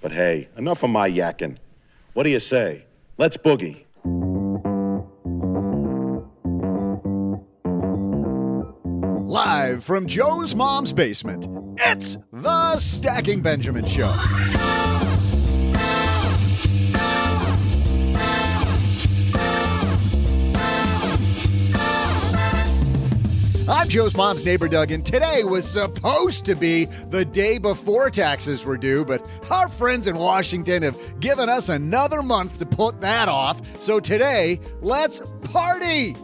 But hey, enough of my yakking. What do you say? Let's boogie. Live from Joe's mom's basement, it's the Stacking Benjamin Show. I'm Joe's mom's neighbor, Doug, and today was supposed to be the day before taxes were due, but our friends in Washington have given us another month to put that off. So today, let's party!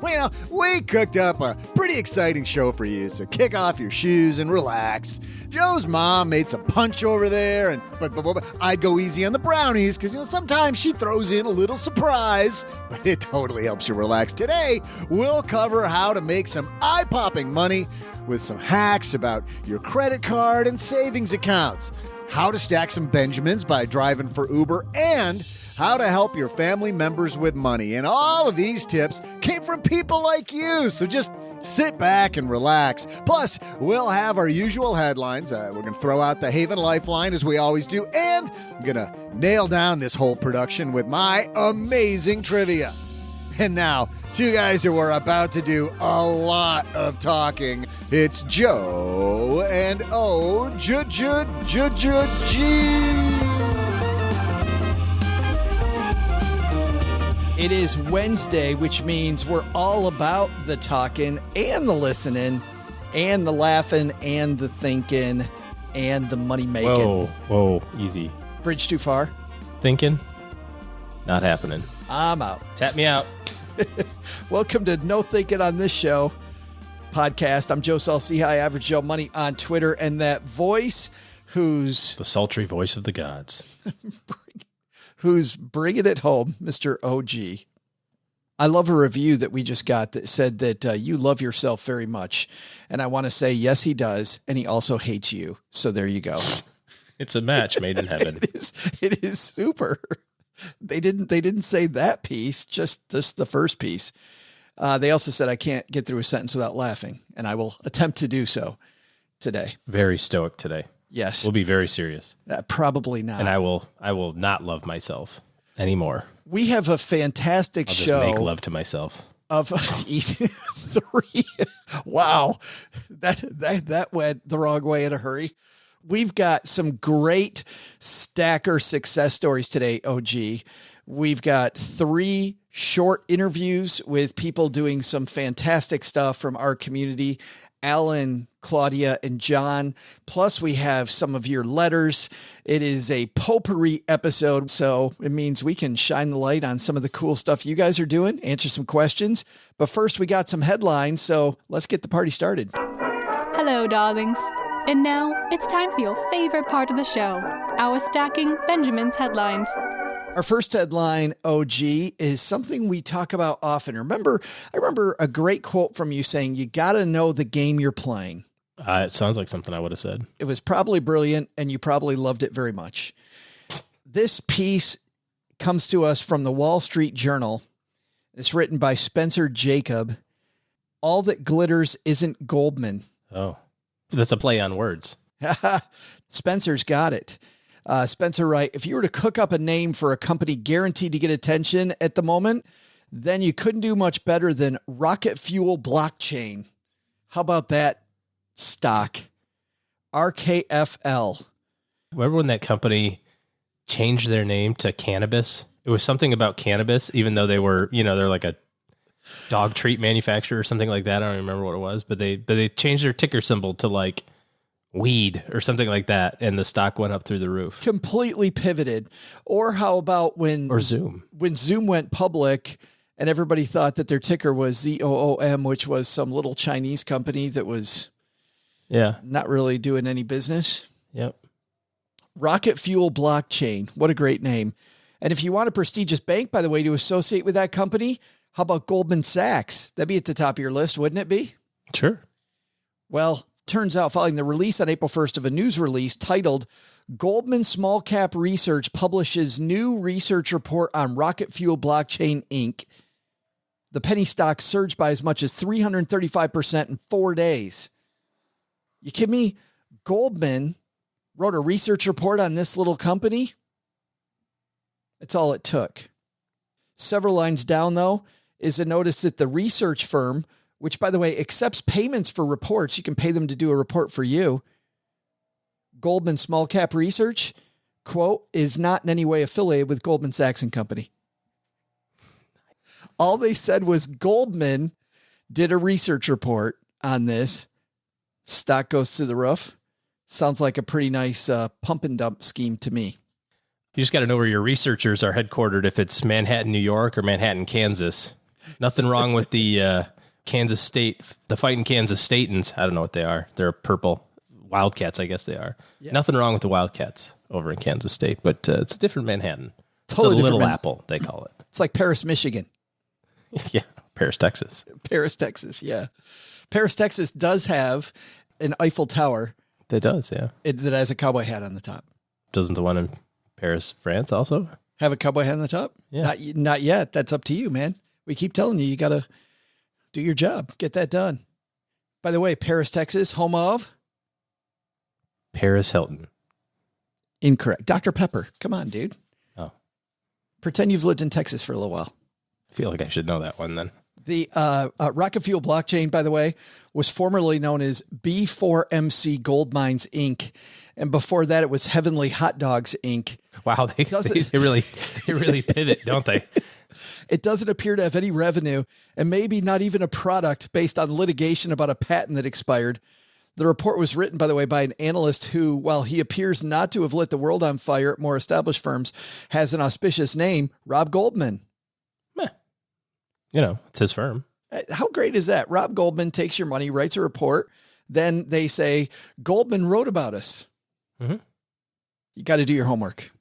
Well, we cooked up a pretty exciting show for you, so kick off your shoes and relax. Joe's mom made some punch over there, but I'd go easy on the brownies because sometimes she throws in a little surprise, but it totally helps you relax. Today, we'll cover how to make some eye-popping money with some hacks about your credit card and savings accounts, how to stack some Benjamins by driving for Uber, and how to help your family members with money. And all of these tips came from people like you. So just sit back and relax. Plus, we'll have our usual headlines. We're going to throw out the Haven Lifeline as we always do. And I'm going to nail down this whole production with my amazing trivia. And now, two guys who are about to do a lot of talking. It's Joe and O-G. It is Wednesday, which means we're all about the talking and the listening and the laughing and the thinking and the money making. Whoa, easy. Bridge too far? Thinking? Not happening. I'm out. Tap me out. Welcome to No Thinking on This Show podcast. I'm Joe Saul-Sehy, Average Joe Money on Twitter, and that voice who's... the sultry voice of the gods. Who's bringing it home, Mr. OG. I love a review that we just got that said that you love yourself very much. And I want to say, yes, he does. And he also hates you. So there you go. It's a match made in heaven. It is super. They didn't say that piece, just the first piece. They also said I can't get through a sentence without laughing. And I will attempt to do so today. Very stoic today. Yes. We'll be very serious. Probably not. And I will not love myself anymore. We have a fantastic show. Make love to myself. Of three. Wow. That went the wrong way in a hurry. We've got some great stacker success stories today, OG. We've got 3 short interviews with people doing some fantastic stuff from our community. Alan, Claudia, and John. Plus, we have some of your letters. It is a potpourri episode, so it means we can shine the light on some of the cool stuff you guys are doing, answer some questions. But first, we got some headlines, so let's get the party started. Hello, darlings. And now, it's time for your favorite part of the show, our Stacking Benjamin's headlines. Our first headline, OG, is something we talk about often. I remember a great quote from you saying, you got to know the game you're playing. It sounds like something I would have said. It was probably brilliant, and you probably loved it very much. This piece comes to us from the Wall Street Journal. It's written by Spencer Jacob. All that glitters isn't Goldman. Oh, that's a play on words. Spencer's got it. Spencer writes, if you were to cook up a name for a company guaranteed to get attention at the moment, then you couldn't do much better than Rocket Fuel Blockchain. How about that stock? RKFL. Remember when that company changed their name to Cannabis? It was something about cannabis, even though they were, they're like a dog treat manufacturer or something like that. I don't remember what it was, but they changed their ticker symbol to like weed or something like that, and the stock went up through the roof. Completely pivoted. Or how about when Zoom went public and everybody thought that their ticker was ZOOM, which was some little Chinese company that was not really doing any business. Yep. Rocket Fuel Blockchain. What a great name. And if you want a prestigious bank, by the way, to associate with that company, how about Goldman Sachs? That'd be at the top of your list, wouldn't it be? Sure. Well, turns out following the release on April 1st of a news release titled Goldman Small Cap Research publishes new research report on Rocket Fuel Blockchain Inc., the penny stock surged by as much as 335% in 4 days. You kidding me? Goldman wrote a research report on this little company. That's all it took. Several lines down, though, is a notice that the research firm, which, by the way, accepts payments for reports, you can pay them to do a report for you. Goldman Small Cap Research, quote, is not in any way affiliated with Goldman Sachs and Company. All they said was Goldman did a research report on this. Stock goes through the roof. Sounds like a pretty nice pump and dump scheme to me. You just got to know where your researchers are headquartered, if it's Manhattan, New York, or Manhattan, Kansas. Nothing wrong with the Kansas State, the fighting Kansas Statans. I don't know what they are. They're purple. Wildcats, I guess they are. Yeah. Nothing wrong with the Wildcats over in Kansas State, but it's a different Manhattan. Totally the different Little Apple, they call it. It's like Paris, Michigan. Yeah, Paris, Texas. Paris, Texas, yeah. Paris, Texas does have an Eiffel Tower. It does, yeah. That has a cowboy hat on the top. Doesn't the one in Paris, France also have a cowboy hat on the top? Yeah. Not yet. That's up to you, man. We keep telling you, you got to do your job. Get that done. By the way, Paris, Texas, home of? Paris Hilton. Incorrect. Dr. Pepper. Come on, dude. Oh. Pretend you've lived in Texas for a little while. I feel like I should know that one then. The Rocket Fuel blockchain, by the way, was formerly known as B4MC Gold Mines, Inc. And before that, it was Heavenly Hot Dogs, Inc. Wow, they really pivot, don't they? It doesn't appear to have any revenue and maybe not even a product based on litigation about a patent that expired. The report was written, by the way, by an analyst who, while he appears not to have lit the world on fire at more established firms, has an auspicious name, Rob Goldman. You know, it's his firm. How great is that? Rob Goldman takes your money, writes a report. Then they say, Goldman wrote about us. Mm-hmm. You got to do your homework.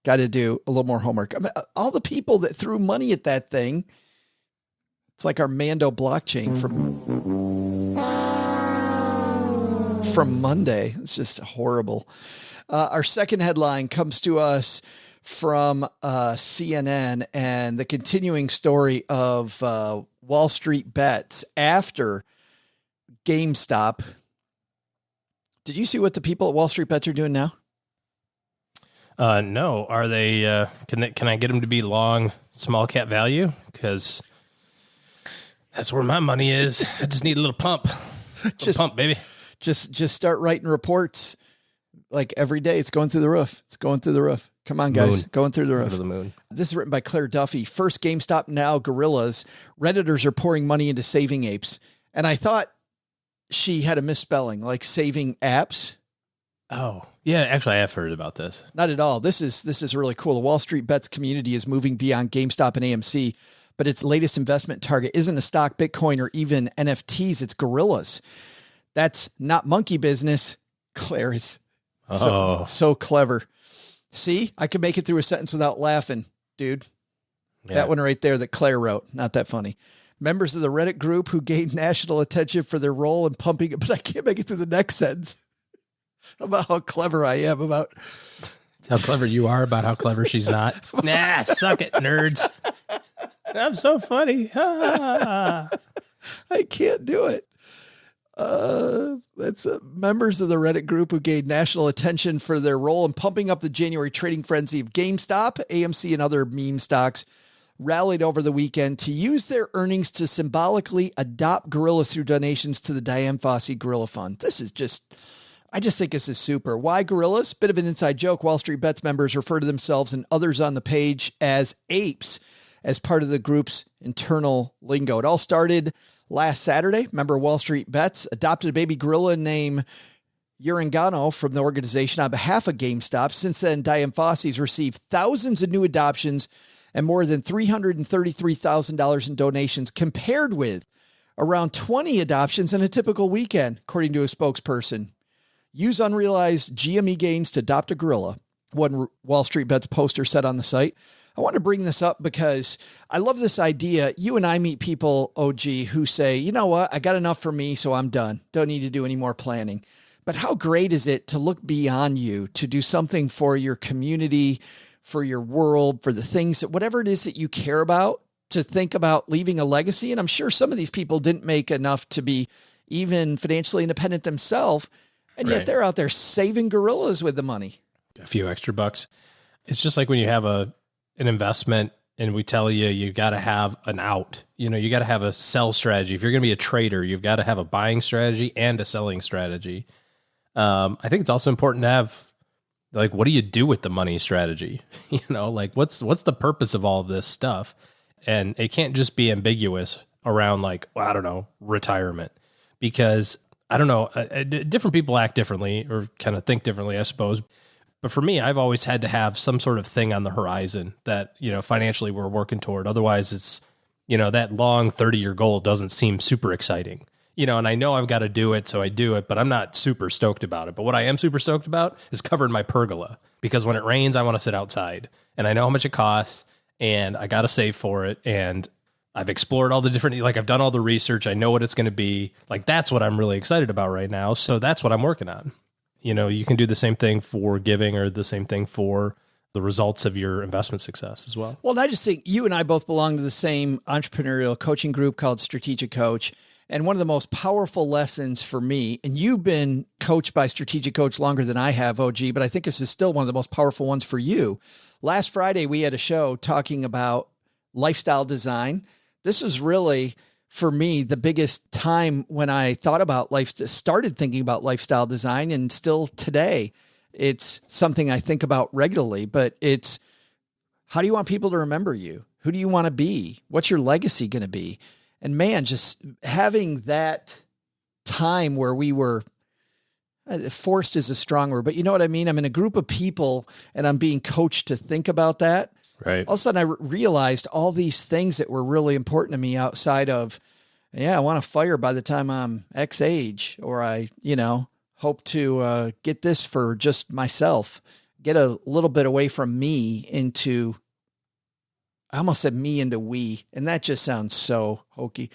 Got to do a little more homework. I mean, all the people that threw money at that thing, it's like our Mando blockchain from Monday. It's just horrible. Our second headline comes to us from CNN and the continuing story of Wall Street bets after GameStop. Did you see what the people at Wall Street bets are doing now? No. Are they, can I get them to be long small cap value? Because that's where my money is. I just need a little pump. Pump, baby. Just start writing reports like every day. It's going through the roof. It's going through the roof. Come on, guys. Moon. Going through the roof. Go to the moon. This is written by Claire Duffy. First GameStop, now gorillas. Redditors are pouring money into saving apes. And I thought she had a misspelling, like saving apps. Oh, yeah. Actually, I have heard about this. Not at all. This is really cool. The Wall Street Bets community is moving beyond GameStop and AMC, but its latest investment target isn't a stock, Bitcoin, or even NFTs. It's gorillas. That's not monkey business. Claire is so clever. See, I could make it through a sentence without laughing, dude. Yeah. That one right there that Claire wrote. Not that funny. Members of the Reddit group who gained national attention for their role in pumping it, but I can't make it through the next sentence about how clever I am about how clever you are about how clever she's not. Nah, suck it, nerds. I'm so funny. I can't do it. That's members of the Reddit group who gained national attention for their role in pumping up the January trading frenzy of GameStop, AMC, and other meme stocks rallied over the weekend to use their earnings to symbolically adopt gorillas through donations to the Diane Fossey Gorilla Fund. I just think this is super. Why gorillas? Bit of an inside joke. Wall Street Bets members refer to themselves and others on the page as apes as part of the group's internal lingo. It all started last Saturday. Member Wall Street Bets adopted a baby gorilla named Urangano from the organization on behalf of GameStop. Since then, Diane Fossey's received thousands of new adoptions and more than $333,000 in donations, compared with around 20 adoptions in a typical weekend, according to a spokesperson. Use unrealized GME gains to adopt a gorilla, one Wall Street Bets poster said on the site. I want to bring this up because I love this idea. You and I meet people, OG, who say, you know what? I got enough for me, so I'm done. Don't need to do any more planning. But how great is it to look beyond you, to do something for your community, for your world, for the things that, whatever it is that you care about, to think about leaving a legacy. And I'm sure some of these people didn't make enough to be even financially independent themselves. And yet Right. they're out there saving gorillas with the money. A few extra bucks. It's just like when you have an investment and we tell you, you got to have an out, you got to have a sell strategy. If you're going to be a trader, you've got to have a buying strategy and a selling strategy. I think it's also important to have, like, what do you do with the money strategy? Like what's the purpose of all of this stuff? And it can't just be ambiguous around, like, well, I don't know, retirement, because I don't know, different people act differently or kind of think differently, I suppose. But for me, I've always had to have some sort of thing on the horizon that, financially we're working toward. Otherwise it's, that long 30-year goal doesn't seem super exciting, and I know I've got to do it. So I do it, but I'm not super stoked about it. But what I am super stoked about is covering my pergola, because when it rains, I want to sit outside and I know how much it costs and I got to save for it. And I've explored all the different, like, I've done all the research. I know what it's going to be. Like, that's what I'm really excited about right now. So that's what I'm working on. You can do the same thing for giving or the same thing for the results of your investment success as well. Well, and I just think you and I both belong to the same entrepreneurial coaching group called Strategic Coach. And one of the most powerful lessons for me, and you've been coached by Strategic Coach longer than I have, OG, but I think this is still one of the most powerful ones for you. Last Friday, we had a show talking about lifestyle design. This was really, for me, the biggest time when I thought about started thinking about lifestyle design, and still today, it's something I think about regularly, but it's, how do you want people to remember you? Who do you want to be? What's your legacy going to be? And man, just having that time where we were, forced is a strong word, but you know what I mean? I'm in a group of people and I'm being coached to think about that. Right. All of a sudden I realized all these things that were really important to me outside of, I want to fire by the time I'm X age, or I, hope to get this for just myself, get a little bit away from me into, I almost said me into we, and that just sounds so hokey.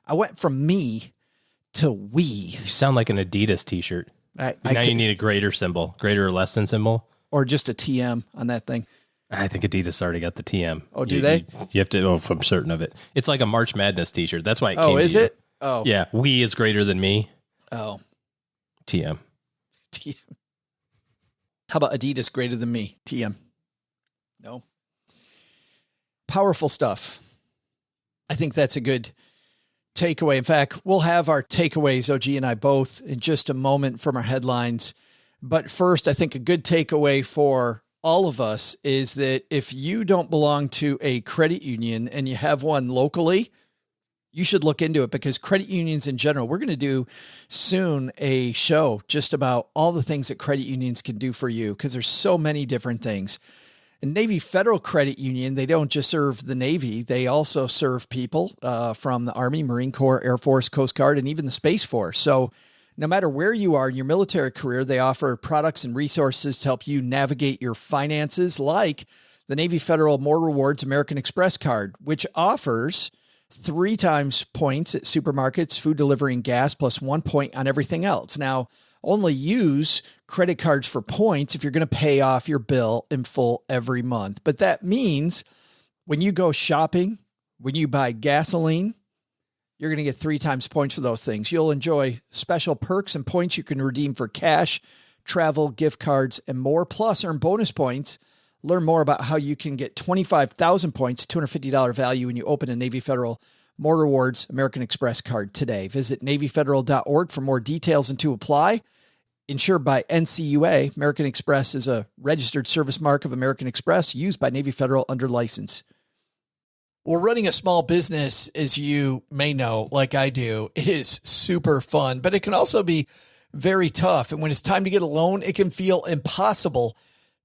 I went from me to we. You sound like an Adidas t-shirt. You need a greater symbol, greater or less than symbol. Or just a TM on that thing. I think Adidas already got the TM. Oh, do they? You have to, I'm certain of it. It's like a March Madness t-shirt. That's why it came. Oh, is to you. it? Oh. Yeah. We is greater than me. Oh. TM. TM. How about Adidas greater than me? TM. No. Powerful stuff. I think that's a good takeaway. In fact, we'll have our takeaways, OG and I both, in just a moment from our headlines. But first, I think a good takeaway for all of us is that if you don't belong to a credit union and you have one locally, you should look into it, because credit unions in general, we're going to do soon a show just about all the things that credit unions can do for you, because there's so many different things. And Navy Federal Credit Union, they don't just serve the Navy. They also serve people from the Army, Marine Corps, Air Force, Coast Guard, and even the Space Force. So no matter where you are in your military career, they offer products and resources to help you navigate your finances, like the Navy Federal More Rewards American Express card, which offers 3 times points at supermarkets, food delivery, and gas, plus 1 point on everything else. Now, only use credit cards for points if you're going to pay off your bill in full every month. But that means when you go shopping, when you buy gasoline, you're going to get 3 times points for those things. You'll enjoy special perks and points you can redeem for cash, travel, gift cards, and more. Plus, earn bonus points. Learn more about how you can get 25,000 points, $250 value when you open a Navy Federal More Rewards American Express card today. Visit NavyFederal.org for more details and to apply. Insured by NCUA, American Express is a registered service mark of American Express used by Navy Federal under license. Well, running a small business, as you may know, like I do, it is super fun, but it can also be very tough. And when it's time to get a loan, it can feel impossible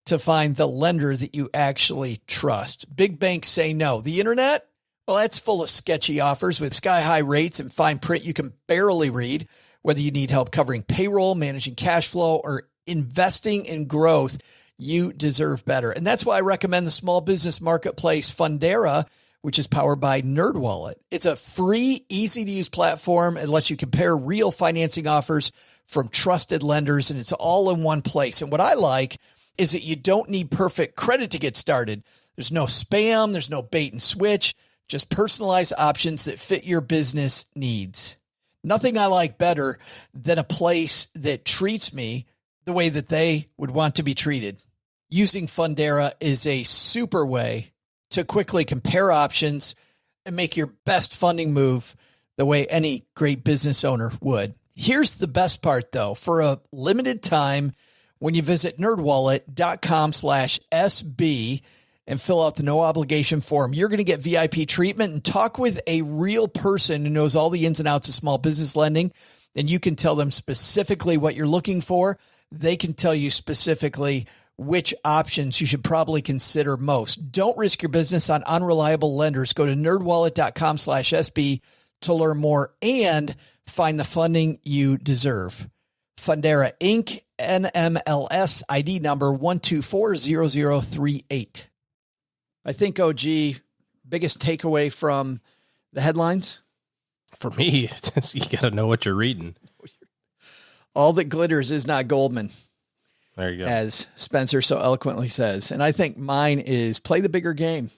to find the lender that you actually trust. Big banks say no. The internet, well, that's full of sketchy offers with sky-high rates and fine print you can barely read. Whether you need help covering payroll, managing cash flow, or investing in growth, you deserve better. And that's why I recommend the small business marketplace Fundera, which is powered by NerdWallet. It's a free, easy-to-use platform. It lets you compare real financing offers from trusted lenders, and it's all in one place. And what I like is that you don't need perfect credit to get started. There's no spam, there's no bait and switch, just personalized options that fit your business needs. Nothing I like better than a place that treats me the way that they would want to be treated. Using Fundera is a super way to quickly compare options and make your best funding move the way any great business owner would. Here's the best part, though. For a limited time, when you visit nerdwallet.com/SB and fill out the no obligation form, you're going to get VIP treatment and talk with a real person who knows all the ins and outs of small business lending. And you can tell them specifically what you're looking for. They can tell you specifically which options you should probably consider most. Don't risk your business on unreliable lenders. Go to nerdwallet.com/SB to learn more and find the funding you deserve. Fundera Inc. NMLS ID number 1240038. I think, OG, biggest takeaway from the headlines? For me, you got to know what you're reading. All that glitters is not Goldman. There you go. As Spencer so eloquently says. And I think mine is play the bigger game.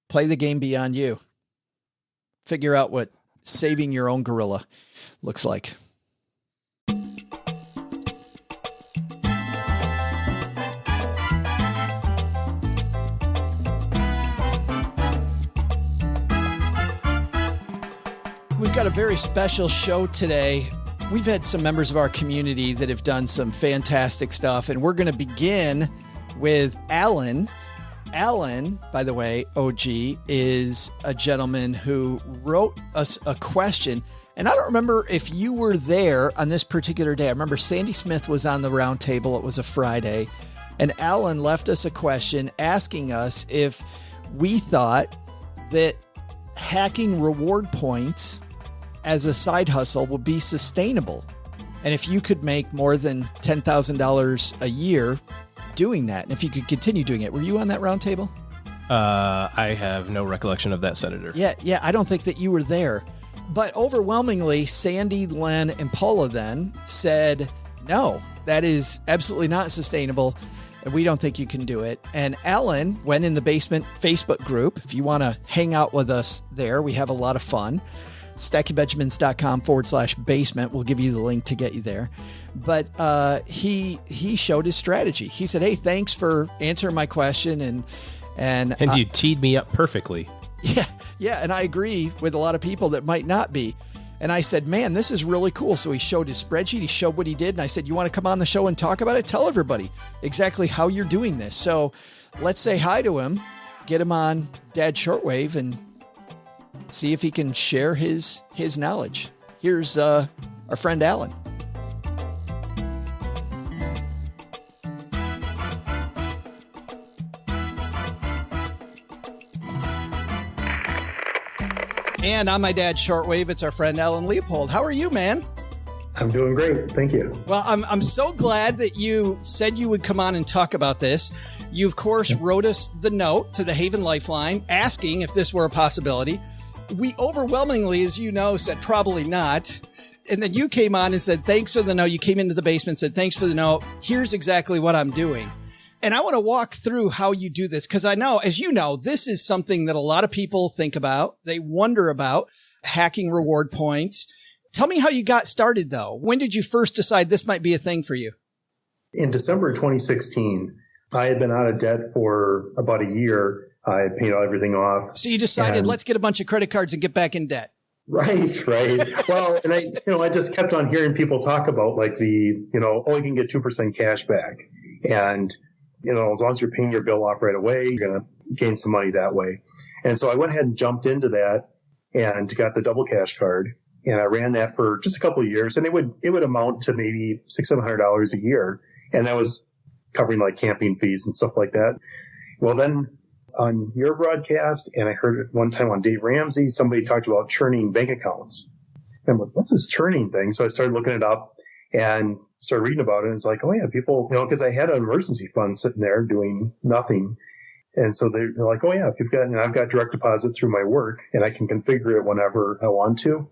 Play the game beyond you. Figure out what saving your own gorilla looks like. We've got a very special show today. We've had some members of our community that have done some fantastic stuff, and we're going to begin with Alan. Alan, by the way, OG, is a gentleman who wrote us a question, and I don't remember if you were there on this particular day. I remember Sandy Smith was on the round table. It was a Friday, and Alan left us a question asking us if we thought that hacking reward points as a side hustle would be sustainable. And if you could make more than $10,000 a year doing that, and if you could continue doing it. Were you on that round table? I have no recollection of that, Senator. Yeah. I don't think that you were there. But overwhelmingly, Sandy, Len, and Paula then said, no, that is absolutely not sustainable. And we don't think you can do it. And Alan went in the basement Facebook group. If you want to hang out with us there, we have a lot of fun. StackyBenjamins.com/basement. We'll give you the link to get you there. But he showed his strategy. He said, hey, thanks for answering my question. And you teed me up perfectly. Yeah. And I agree with a lot of people that might not be. And I said, man, this is really cool. So he showed his spreadsheet. He showed what he did. And I said, you want to come on the show and talk about it? Tell everybody exactly how you're doing this. So let's say hi to him, get him on Dad Shortwave, and see if he can share his knowledge. Here's our friend Alan. And on my Dad's Shortwave, it's our friend Alan Leopold. How are you, man? I'm doing great. Thank you. Well, I'm so glad that you said you would come on and talk about this. You, of course, wrote us the note to the Haven Lifeline asking if this were a possibility. We overwhelmingly, as you know, said probably not. And then you came on and said, thanks for the note. You came into the basement and said, thanks for the note. Here's exactly what I'm doing. And I want to walk through how you do this, because I know, as you know, this is something that a lot of people think about. They wonder about hacking reward points. Tell me how you got started, though. When did you first decide this might be a thing for you? In December 2016, I had been out of debt for about a year. I had paid everything off. So you decided, let's get a bunch of credit cards and get back in debt. Right. Well, and I just kept on hearing people talk about like you can get 2% cash back. And, as long as you're paying your bill off right away, you're going to gain some money that way. And so I went ahead and jumped into that and got the double cash card. And I ran that for just a couple of years, and it would amount to maybe $600-700 a year. And that was covering like camping fees and stuff like that. Well, then on your broadcast, and I heard it one time on Dave Ramsey, somebody talked about churning bank accounts. And I'm like, what's this churning thing? So I started looking it up and started reading about it. And it's like, oh yeah, people, because I had an emergency fund sitting there doing nothing. And so they're like, oh yeah, if you've got, I've got direct deposit through my work and I can configure it whenever I want to.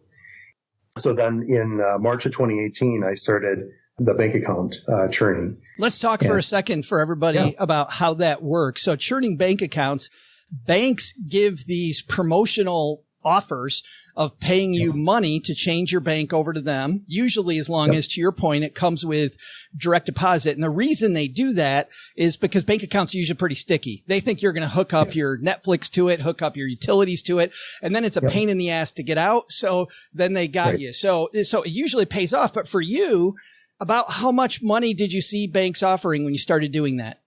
So then in March of 2018, I started the bank account churning. Let's talk for a second for everybody about how that works. So churning bank accounts, banks give these promotional offers of paying you money to change your bank over to them. Usually, as long as, to your point, it comes with direct deposit. And the reason they do that is because bank accounts are usually pretty sticky. They think you're going to hook up your Netflix to it, hook up your utilities to it, and then it's a pain in the ass to get out. So then they got you. So it usually pays off. But for you, about how much money did you see banks offering when you started doing that?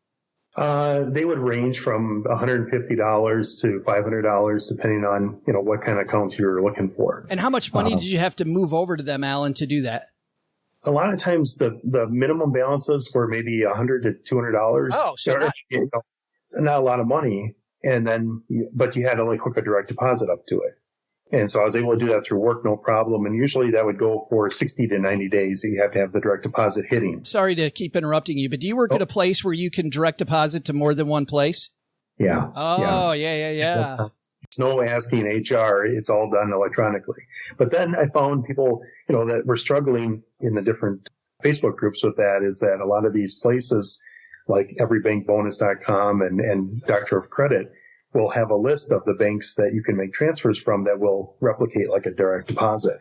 They would range from $150 to $500, depending on, what kind of accounts you're looking for. And how much money did you have to move over to them, Alan, to do that? A lot of times the minimum balances were maybe $100 to $200. Oh, so not a lot of money. And then, but you had to hook a direct deposit up to it. And so I was able to do that through work, no problem. And usually that would go for 60 to 90 days. So you have to have the direct deposit hitting. Sorry to keep interrupting you, but do you work at a place where you can direct deposit to more than one place? Yeah. Oh, yeah. There's no asking HR. It's all done electronically. But then I found people, that were struggling in the different Facebook groups with that, is that a lot of these places like everybankbonus.com and Doctor of Credit will have a list of the banks that you can make transfers from that will replicate like a direct deposit.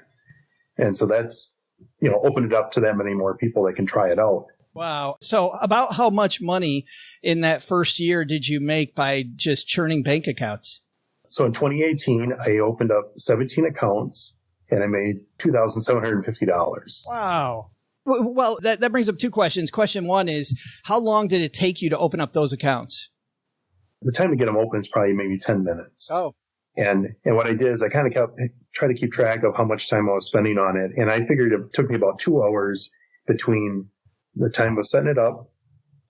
And so that's, open it up to that many more people that can try it out. Wow. So about how much money in that first year did you make by just churning bank accounts? So in 2018, I opened up 17 accounts and I made $2,750. Wow. Well, that brings up two questions. Question one is, how long did it take you to open up those accounts? The time to get them open is probably maybe 10 minutes. Oh. And what I did is I kind of try to keep track of how much time I was spending on it. And I figured it took me about 2 hours between the time of setting it up,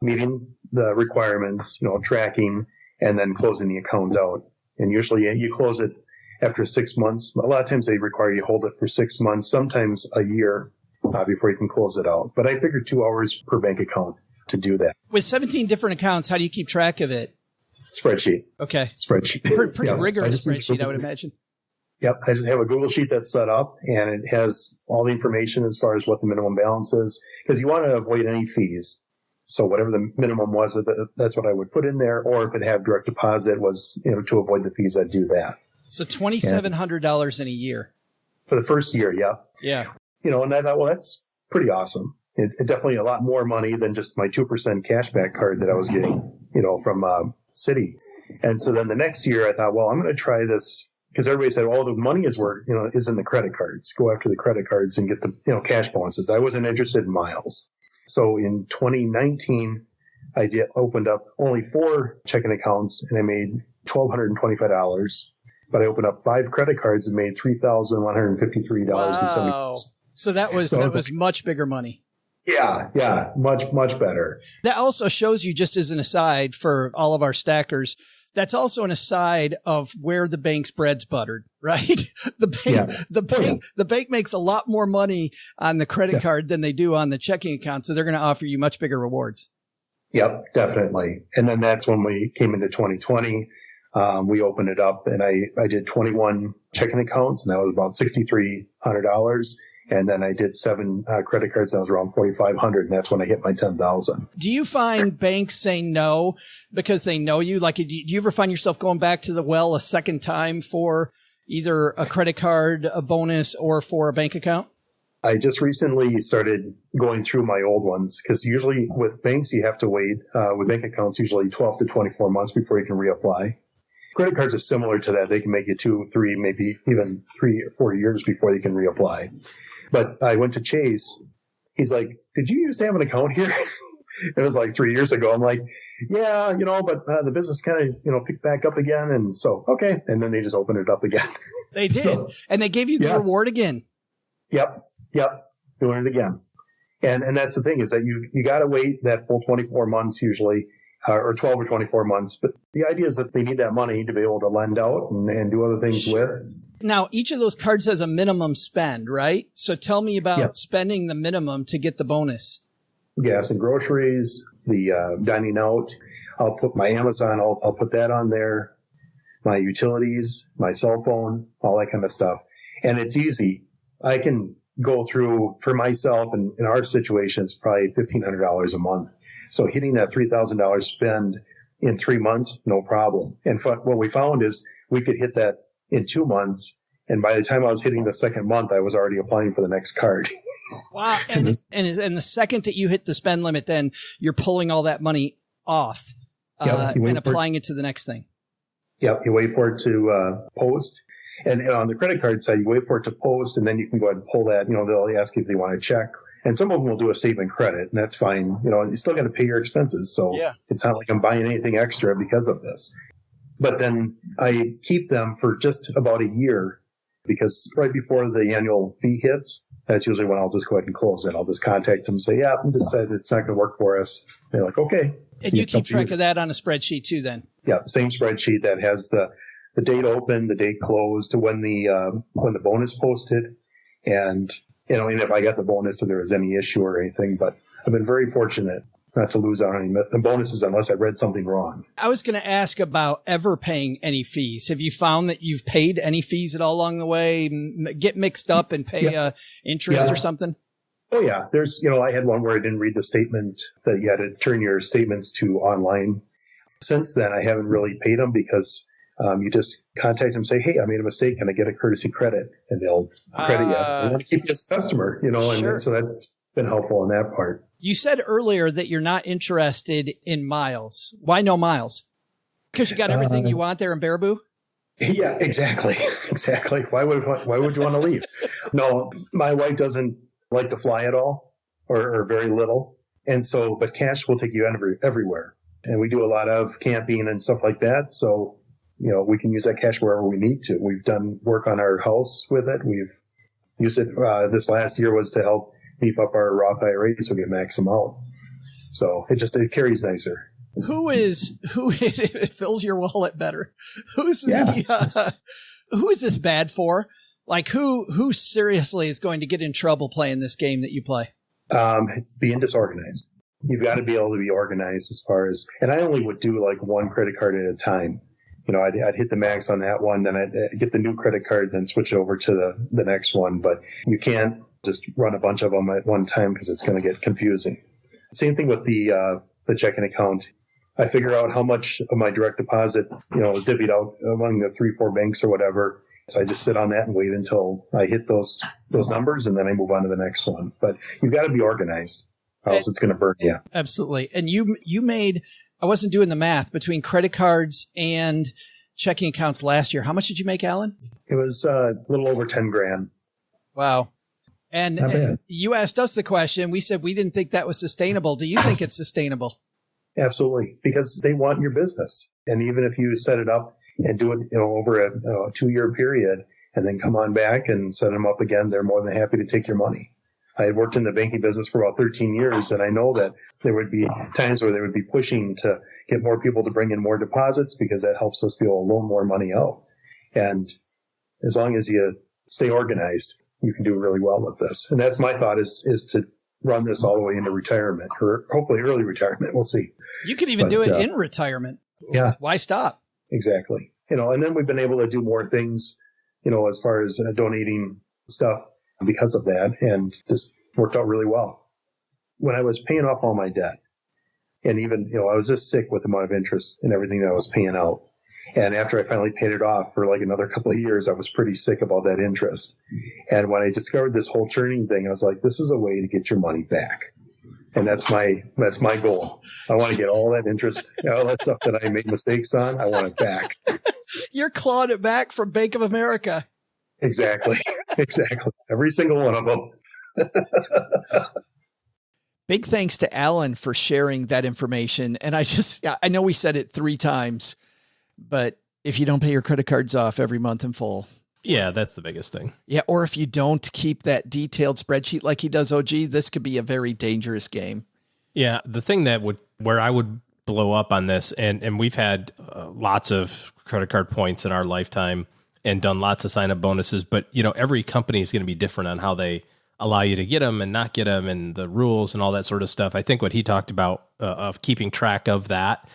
meeting the requirements, tracking, and then closing the account out. And usually you close it after 6 months. A lot of times they require you to hold it for 6 months, sometimes a year before you can close it out. But I figured 2 hours per bank account to do that. With 17 different accounts, how do you keep track of it? Spreadsheet. Okay. Spreadsheet. Pretty rigorous spreadsheet, I would imagine. Yep. I just have a Google sheet that's set up and it has all the information as far as what the minimum balance is, because you want to avoid any fees. So whatever the minimum was, that's what I would put in there. Or if it had direct deposit was, to avoid the fees, I'd do that. So $2,700 in a year. For the first year. Yeah. Yeah. And I thought, well, that's pretty awesome. It definitely a lot more money than just my 2% cashback card that I was getting, from Citi. And so then the next year I thought, well, I'm going to try this, because everybody said, the money is where, is in the credit cards. Go after the credit cards and get the, cash bonuses. I wasn't interested in miles. So in 2019, I opened up only 4 checking accounts and I made $1,225. But I opened up 5 credit cards and made $3,153.70. Wow. So that was much bigger money. Yeah. Much better. That also shows you, just as an aside for all of our stackers, that's also an aside of where the bank's bread's buttered, right? The bank makes a lot more money on the credit card than they do on the checking account. So they're going to offer you much bigger rewards. Yep, definitely. And then that's when we came into 2020. We opened it up and I did 21 checking accounts and that was about $6,300. And then I did 7 credit cards. That was around $4,500. And that's when I hit my 10,000. Do you find banks say no because they know you? Like, do you ever find yourself going back to the well a second time for either a credit card, a bonus, or for a bank account? I just recently started going through my old ones because usually with banks, you have to wait with bank accounts, usually 12 to 24 months before you can reapply. Credit cards are similar to that. They can make you 2, 3, maybe even 3 or 4 years before you can reapply. But I went to Chase. He's like, did you used to have an account here? It was like 3 years ago. I'm like, yeah, but the business kind of, picked back up again. And so, okay. And then they just opened it up again. They did. And they gave you the reward again. Yep. Doing it again. And that's the thing is that you got to wait that full 24 months usually, or 12 or 24 months. But the idea is that they need that money to be able to lend out and do other things with. Now, each of those cards has a minimum spend, right? So tell me about spending the minimum to get the bonus. Gas and groceries, the dining out. I'll put my Amazon, I'll put that on there. My utilities, my cell phone, all that kind of stuff. And it's easy. I can go through, for myself, and in our situation, it's probably $1,500 a month. So hitting that $3,000 spend in 3 months, no problem. And what we found is we could hit that in 2 months And by the time I was hitting the second month, I was already applying for the next card. Wow. And the second that you hit the spend limit, then you're pulling all that money off and applying it to the next thing. Yep. You wait for it to post. And on the credit card side, you wait for it to post, and then you can go ahead and pull that. They'll ask you if they want to check. And some of them will do a statement credit, and that's fine. You still got to pay your expenses. So It's not like I'm buying anything extra because of this. But then I keep them for just about a year, because right before the annual fee hits, that's usually when I'll just go ahead and close it. I'll just contact them and say, yeah, I decided it's not going to work for us. They're like, okay. And you keep track of that on a spreadsheet too, then? Yeah, same spreadsheet that has the date open, the date closed, when the bonus posted, and and if I got the bonus, if there was any issue or anything. But I've been very fortunate not to lose out on any bonuses unless I read something wrong. I was going to ask about ever paying any fees. Have you found that you've paid any fees at all along the way? Get mixed up and pay interest or something? Oh yeah, there's I had one where I didn't read the statement that you had to turn your statements to online. Since then, I haven't really paid them because you just contact them and say, hey, I made a mistake. Can I get a courtesy credit? And they'll credit you. They want to keep you as a customer, Sure. And so that's been helpful on that part. You said earlier that you're not interested in miles. Why no miles? Because you got everything you want there in Baraboo? Yeah, exactly. Exactly. Why would you want to leave? No, my wife doesn't like to fly at all or very little. And so, but cash will take you everywhere. And we do a lot of camping and stuff like that. So, we can use that cash wherever we need to. We've done work on our house with it. We've used it. This last year was to help beef up our Roth IRA so we get max them out. So it carries nicer. Who it fills your wallet better? Who is this bad for? Like who seriously is going to get in trouble playing this game that you play? Being disorganized. You've got to be able to be organized as far as, and I only would do like one credit card at a time. I'd hit the max on that one, then I'd get the new credit card, then switch it over to the next one. But you can't just run a bunch of them at one time because it's going to get confusing. Same thing with the checking account. I figure out how much of my direct deposit, is divvied out among the 3-4 banks or whatever. So I just sit on that and wait until I hit those numbers, and then I move on to the next one. But you've got to be organized, or else it's going to burn you. Absolutely. And you made, I wasn't doing the math, between credit cards and checking accounts last year. How much did you make, Alan? It was a little over 10 grand. Wow. And you asked us the question. We said we didn't think that was sustainable. Do you think it's sustainable? Absolutely, because they want your business. And even if you set it up and do it over a 2-year period and then come on back and set them up again, they're more than happy to take your money. I had worked in the banking business for about 13 years, and I know that there would be times where they would be pushing to get more people to bring in more deposits because that helps us be able to loan more money out. And as long as you stay organized, you can do really well with this. And that's my thought is to run this all the way into retirement, or hopefully early retirement. We'll see. You could even do it in retirement. Yeah. Why stop? Exactly. And then we've been able to do more things, as far as donating stuff because of that, and just worked out really well. When I was paying off all my debt, and even, I was just sick with the amount of interest and everything that I was paying out. And after I finally paid it off for like another couple of years, I was pretty sick about that interest. And when I discovered this whole churning thing, I was like, this is a way to get your money back. And that's my goal. I want to get all that interest, all that stuff that I made mistakes on. I want it back. You're clawing it back from Bank of America. Exactly. Exactly. Every single one of them. Big thanks to Alan for sharing that information. And I know we said it 3 times, but if you don't pay your credit cards off every month in full. Yeah, that's the biggest thing. Yeah. Or if you don't keep that detailed spreadsheet like he does, OG, this could be a very dangerous game. Yeah. The thing where I would blow up on this, and we've had lots of credit card points in our lifetime and done lots of sign up bonuses, but every company is going to be different on how they allow you to get them and not get them, and the rules and all that sort of stuff. I think what he talked about of keeping track of that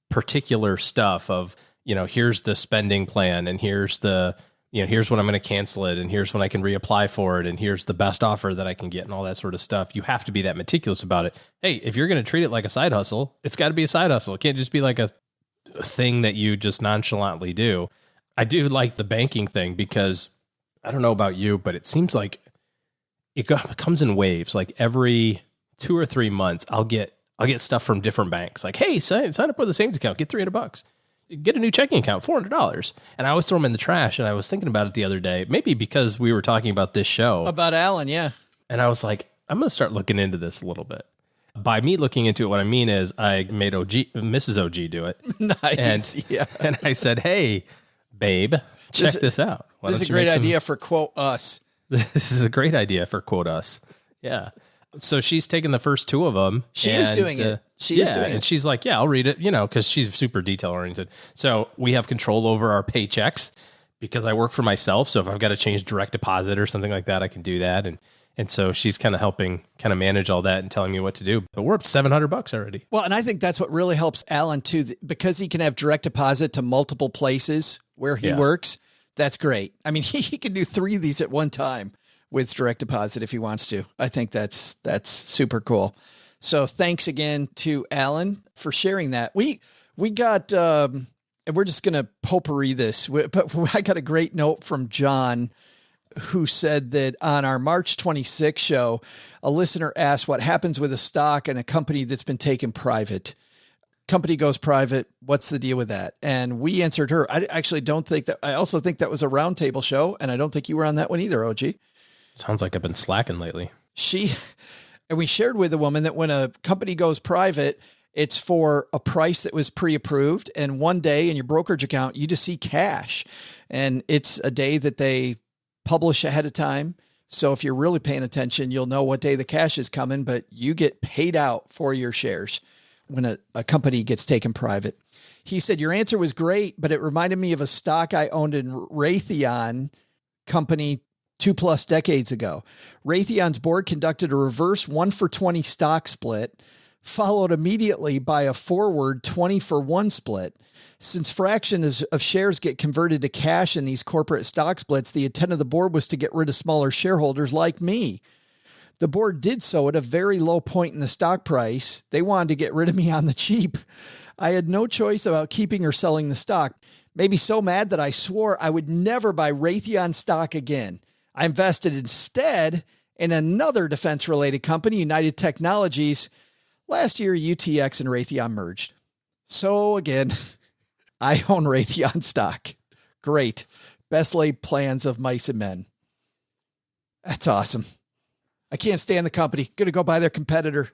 particular stuff of, here's the spending plan, and here's here's when I'm going to cancel it, and here's when I can reapply for it, and here's the best offer that I can get, and all that sort of stuff. You have to be that meticulous about it. Hey, if you're going to treat it like a side hustle, it's got to be a side hustle. It can't just be like a thing that you just nonchalantly do. I do like the banking thing because I don't know about you, but it seems like it comes in waves. Like every 2 or 3 months, I'll get stuff from different banks. Like, hey, sign up with a savings account, get $300. Get a new checking account, $400. And I always throw them in the trash. And I was thinking about it the other day, maybe because we were talking about this show. About Alan, yeah. And I was like, I'm going to start looking into this a little bit. By me looking into it, what I mean is I made Mrs. OG do it. Nice. And I said, hey, babe, check this out. This is a great idea for quote us. This is a great idea for quote us. Yeah. So she's taken the first 2 of them. She is doing it. She is doing it. And she's like, yeah, I'll read it, because she's super detail oriented. So we have control over our paychecks because I work for myself. So if I've got to change direct deposit or something like that, I can do that. And so she's kind of helping manage all that and telling me what to do. But we're up $700 already. Well, and I think that's what really helps Alan too, because he can have direct deposit to multiple places where he works. That's great. I mean, he can do 3 of these at one time with direct deposit if he wants to. I think that's super cool. So thanks again to Alan for sharing that. We got, and we're just going to potpourri this, but I got a great note from John, who said that on our March 26th show, a listener asked what happens with a stock in a company that's been taken private. Company goes private. What's the deal with that? And we answered her. I actually don't think that. I also think that was a roundtable show, and I don't think you were on that one either, OG. Sounds like I've been slacking lately. And we shared with the woman that when a company goes private, it's for a price that was pre-approved. And one day in your brokerage account, you just see cash, and it's a day that they publish ahead of time. So if you're really paying attention, you'll know what day the cash is coming, but you get paid out for your shares when a company gets taken private. He said, your answer was great, but it reminded me of a stock I owned in Raytheon company 2+ decades ago. Raytheon's board conducted a reverse 1-for-20 stock split, followed immediately by a forward 20-for-1 split. Since fractions of shares get converted to cash in these corporate stock splits, the intent of the board was to get rid of smaller shareholders like me. The board did so at a very low point in the stock price. They wanted to get rid of me on the cheap. I had no choice about keeping or selling the stock. Made me so mad that I swore I would never buy Raytheon stock again. I invested instead in another defense-related company, United Technologies. Last year, UTX and Raytheon merged. So again, I own Raytheon stock. Great. Best laid plans of mice and men. That's awesome. I can't stand the company. Going to go buy their competitor.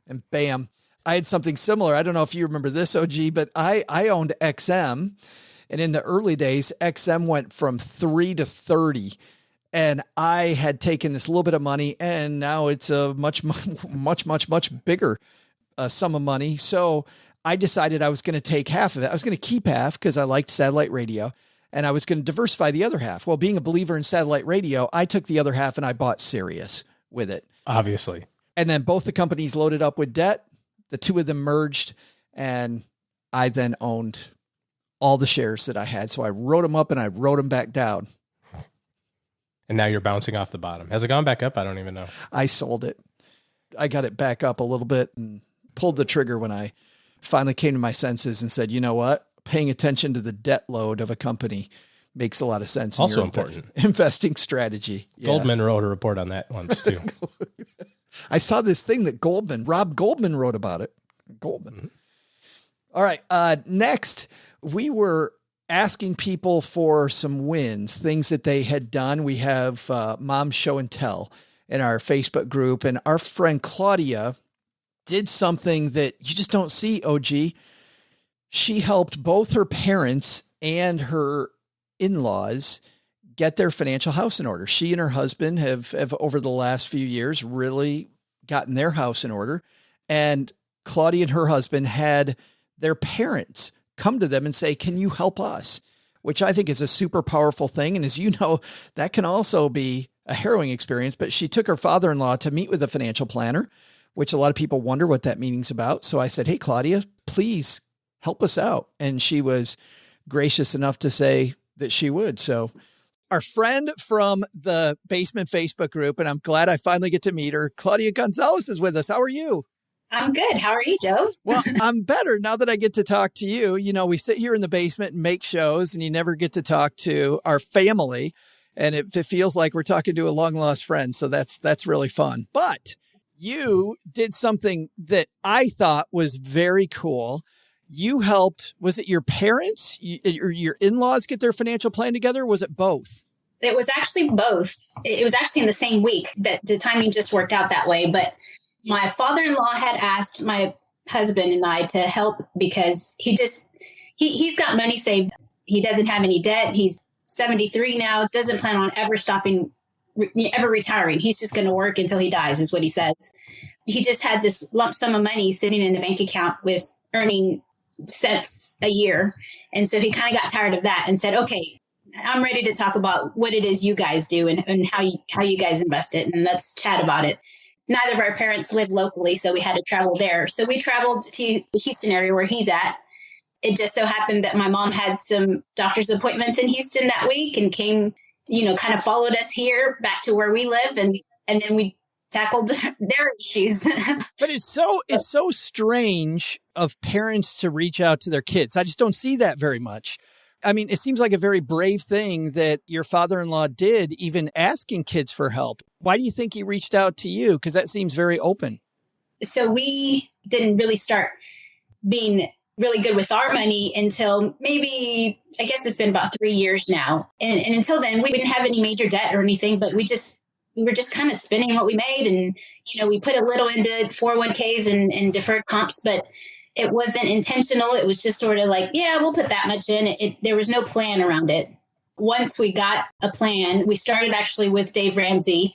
And bam. I had something similar. I don't know if you remember this, OG, but I owned XM. And in the early days, XM went from 3 to 30. And I had taken this little bit of money, and now it's a much bigger sum of money. So I decided I was going to take half of it. I was going to keep half because I liked satellite radio, and I was going to diversify the other half. Well, being a believer in satellite radio, I took the other half and I bought Sirius with it. Obviously. And then both the companies loaded up with debt. The 2 of them merged, and I then owned all the shares that I had. So I wrote them up and I wrote them back down. And now you're bouncing off the bottom. Has it gone back up? I don't even know. I sold it. I got it back up a little bit and pulled the trigger when I finally came to my senses and said, you know what? Paying attention to the debt load of a company makes a lot of sense. Also important. Investing strategy. Yeah. Goldman wrote a report on that once too. I saw this thing that Rob Goldman wrote about it. Goldman. Mm-hmm. All right. Next, we were asking people for some wins, things that they had done. We have Mom's Show and Tell in our Facebook group, and our friend Claudia did something that you just don't see, OG. She helped both her parents and her in-laws get their financial house in order. She and her husband have over the last few years really gotten their house in order. And Claudia and her husband had their parents come to them and say, can you help us? Which I think is a super powerful thing. And as you know, that can also be a harrowing experience, but she took her father-in-law to meet with a financial planner, which a lot of people wonder what that meeting's about. So I said, hey, Claudia, please help us out. And she was gracious enough to say that she would. So our friend from the Basement Facebook group, and I'm glad I finally get to meet her, Claudia Gonzalez is with us. How are you? I'm good. How are you, Joe? Well, I'm better now that I get to talk to you. You know, we sit here in the basement and make shows, and you never get to talk to our family. And it feels like we're talking to a long lost friend. So that's really fun. But you did something that I thought was very cool. You helped, was it your parents or your in-laws get their financial plan together? Or was it both? It was actually both. It was actually in the same week that the timing just worked out that way. But my father-in-law had asked my husband and I to help because he's got money saved. He doesn't have any debt. He's 73 now, doesn't plan on ever retiring. He's just going to work until he dies is what he says. He just had this lump sum of money sitting in a bank account with earning cents a year. And so he kind of got tired of that and said, okay, I'm ready to talk about what it is you guys do and how you guys invest it. And let's chat about it. Neither of our parents live locally, so we had to travel there. So we traveled to the Houston area where he's at. It just so happened that my mom had some doctor's appointments in Houston that week and came, kind of followed us here back to where we live. And then we tackled their issues. But it's so strange of parents to reach out to their kids. I just don't see that very much. I mean, it seems like a very brave thing that your father-in-law did, even asking kids for help. Why do you think he reached out to you? Because that seems very open. So we didn't really start being really good with our money until maybe, I guess it's been about 3 years now. And until then, we didn't have any major debt or anything, but we were just kind of spending what we made. And, we put a little into 401ks and deferred comps, but it wasn't intentional. It was just sort of like, yeah, we'll put that much in. There was no plan around it. Once we got a plan, we started actually with Dave Ramsey.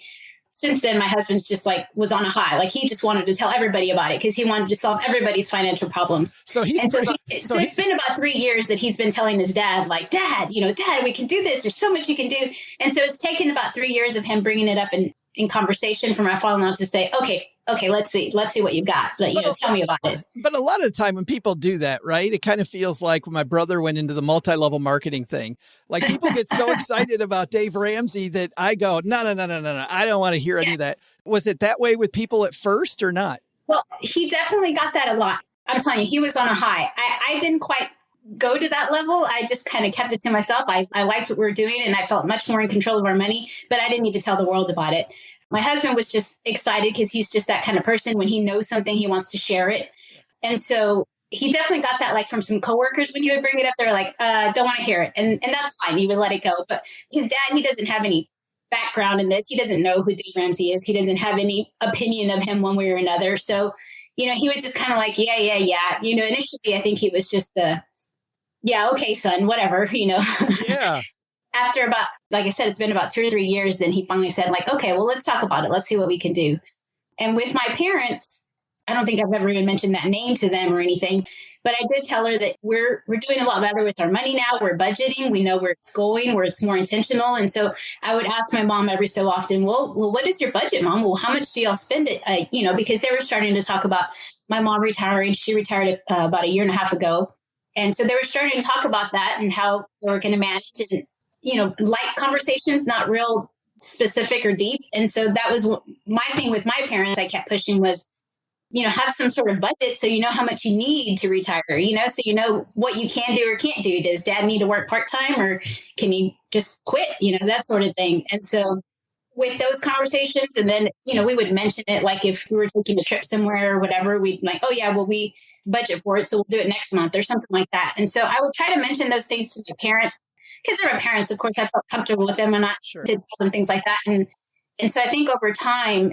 Since then, my husband's just was on a high. He just wanted to tell everybody about it because he wanted to solve everybody's financial problems. So it's been about 3 years that he's been telling his dad, Dad, Dad, we can do this. There's so much you can do. And so it's taken about 3 years of him bringing it up in conversation for my father-in-law to say, okay, let's see what you've got. Tell me about it. But a lot of the time when people do that, right, it kind of feels like when my brother went into the multi-level marketing thing, people get so excited about Dave Ramsey that I go, no. I don't want to hear any of that. Was it that way with people at first or not? Well, he definitely got that a lot. I'm telling you, he was on a high. I didn't quite go to that level. I just kind of kept it to myself. I liked what we were doing and I felt much more in control of our money, but I didn't need to tell the world about it. My husband was just excited because he's just that kind of person. When he knows something, he wants to share it. And so he definitely got that from some coworkers when he would bring it up. They're like, don't want to hear it. And that's fine. He would let it go. But his dad, he doesn't have any background in this. He doesn't know who Dave Ramsey is. He doesn't have any opinion of him one way or another. So, he would just kind of yeah. Initially, I think he was just yeah, okay, son, whatever, Yeah. After about, like I said, it's been about 2 or 3 years. Then he finally said okay, well, let's talk about it. Let's see what we can do. And with my parents, I don't think I've ever even mentioned that name to them or anything, but I did tell her that we're doing a lot better with our money now. We're budgeting. We know where it's going, where it's more intentional. And so I would ask my mom every so often, well, what is your budget, Mom? Well, how much do y'all spend it? Because they were starting to talk about my mom retiring. She retired about 1.5 years ago. And so they were starting to talk about that and how they were going to manage it. Light conversations, not real specific or deep. And so that was my thing with my parents. I kept pushing was, have some sort of budget so you know how much you need to retire, so you know what you can do or can't do. Does Dad need to work part-time or can he just quit, that sort of thing. And so with those conversations, and then, we would mention it if we were taking a trip somewhere or whatever, we'd oh yeah, well, we budget for it, so we'll do it next month or something like that. And so I would try to mention those things to my parents. Because they're my parents, of course, I felt comfortable with them and not to tell them things like that. And so I think over time,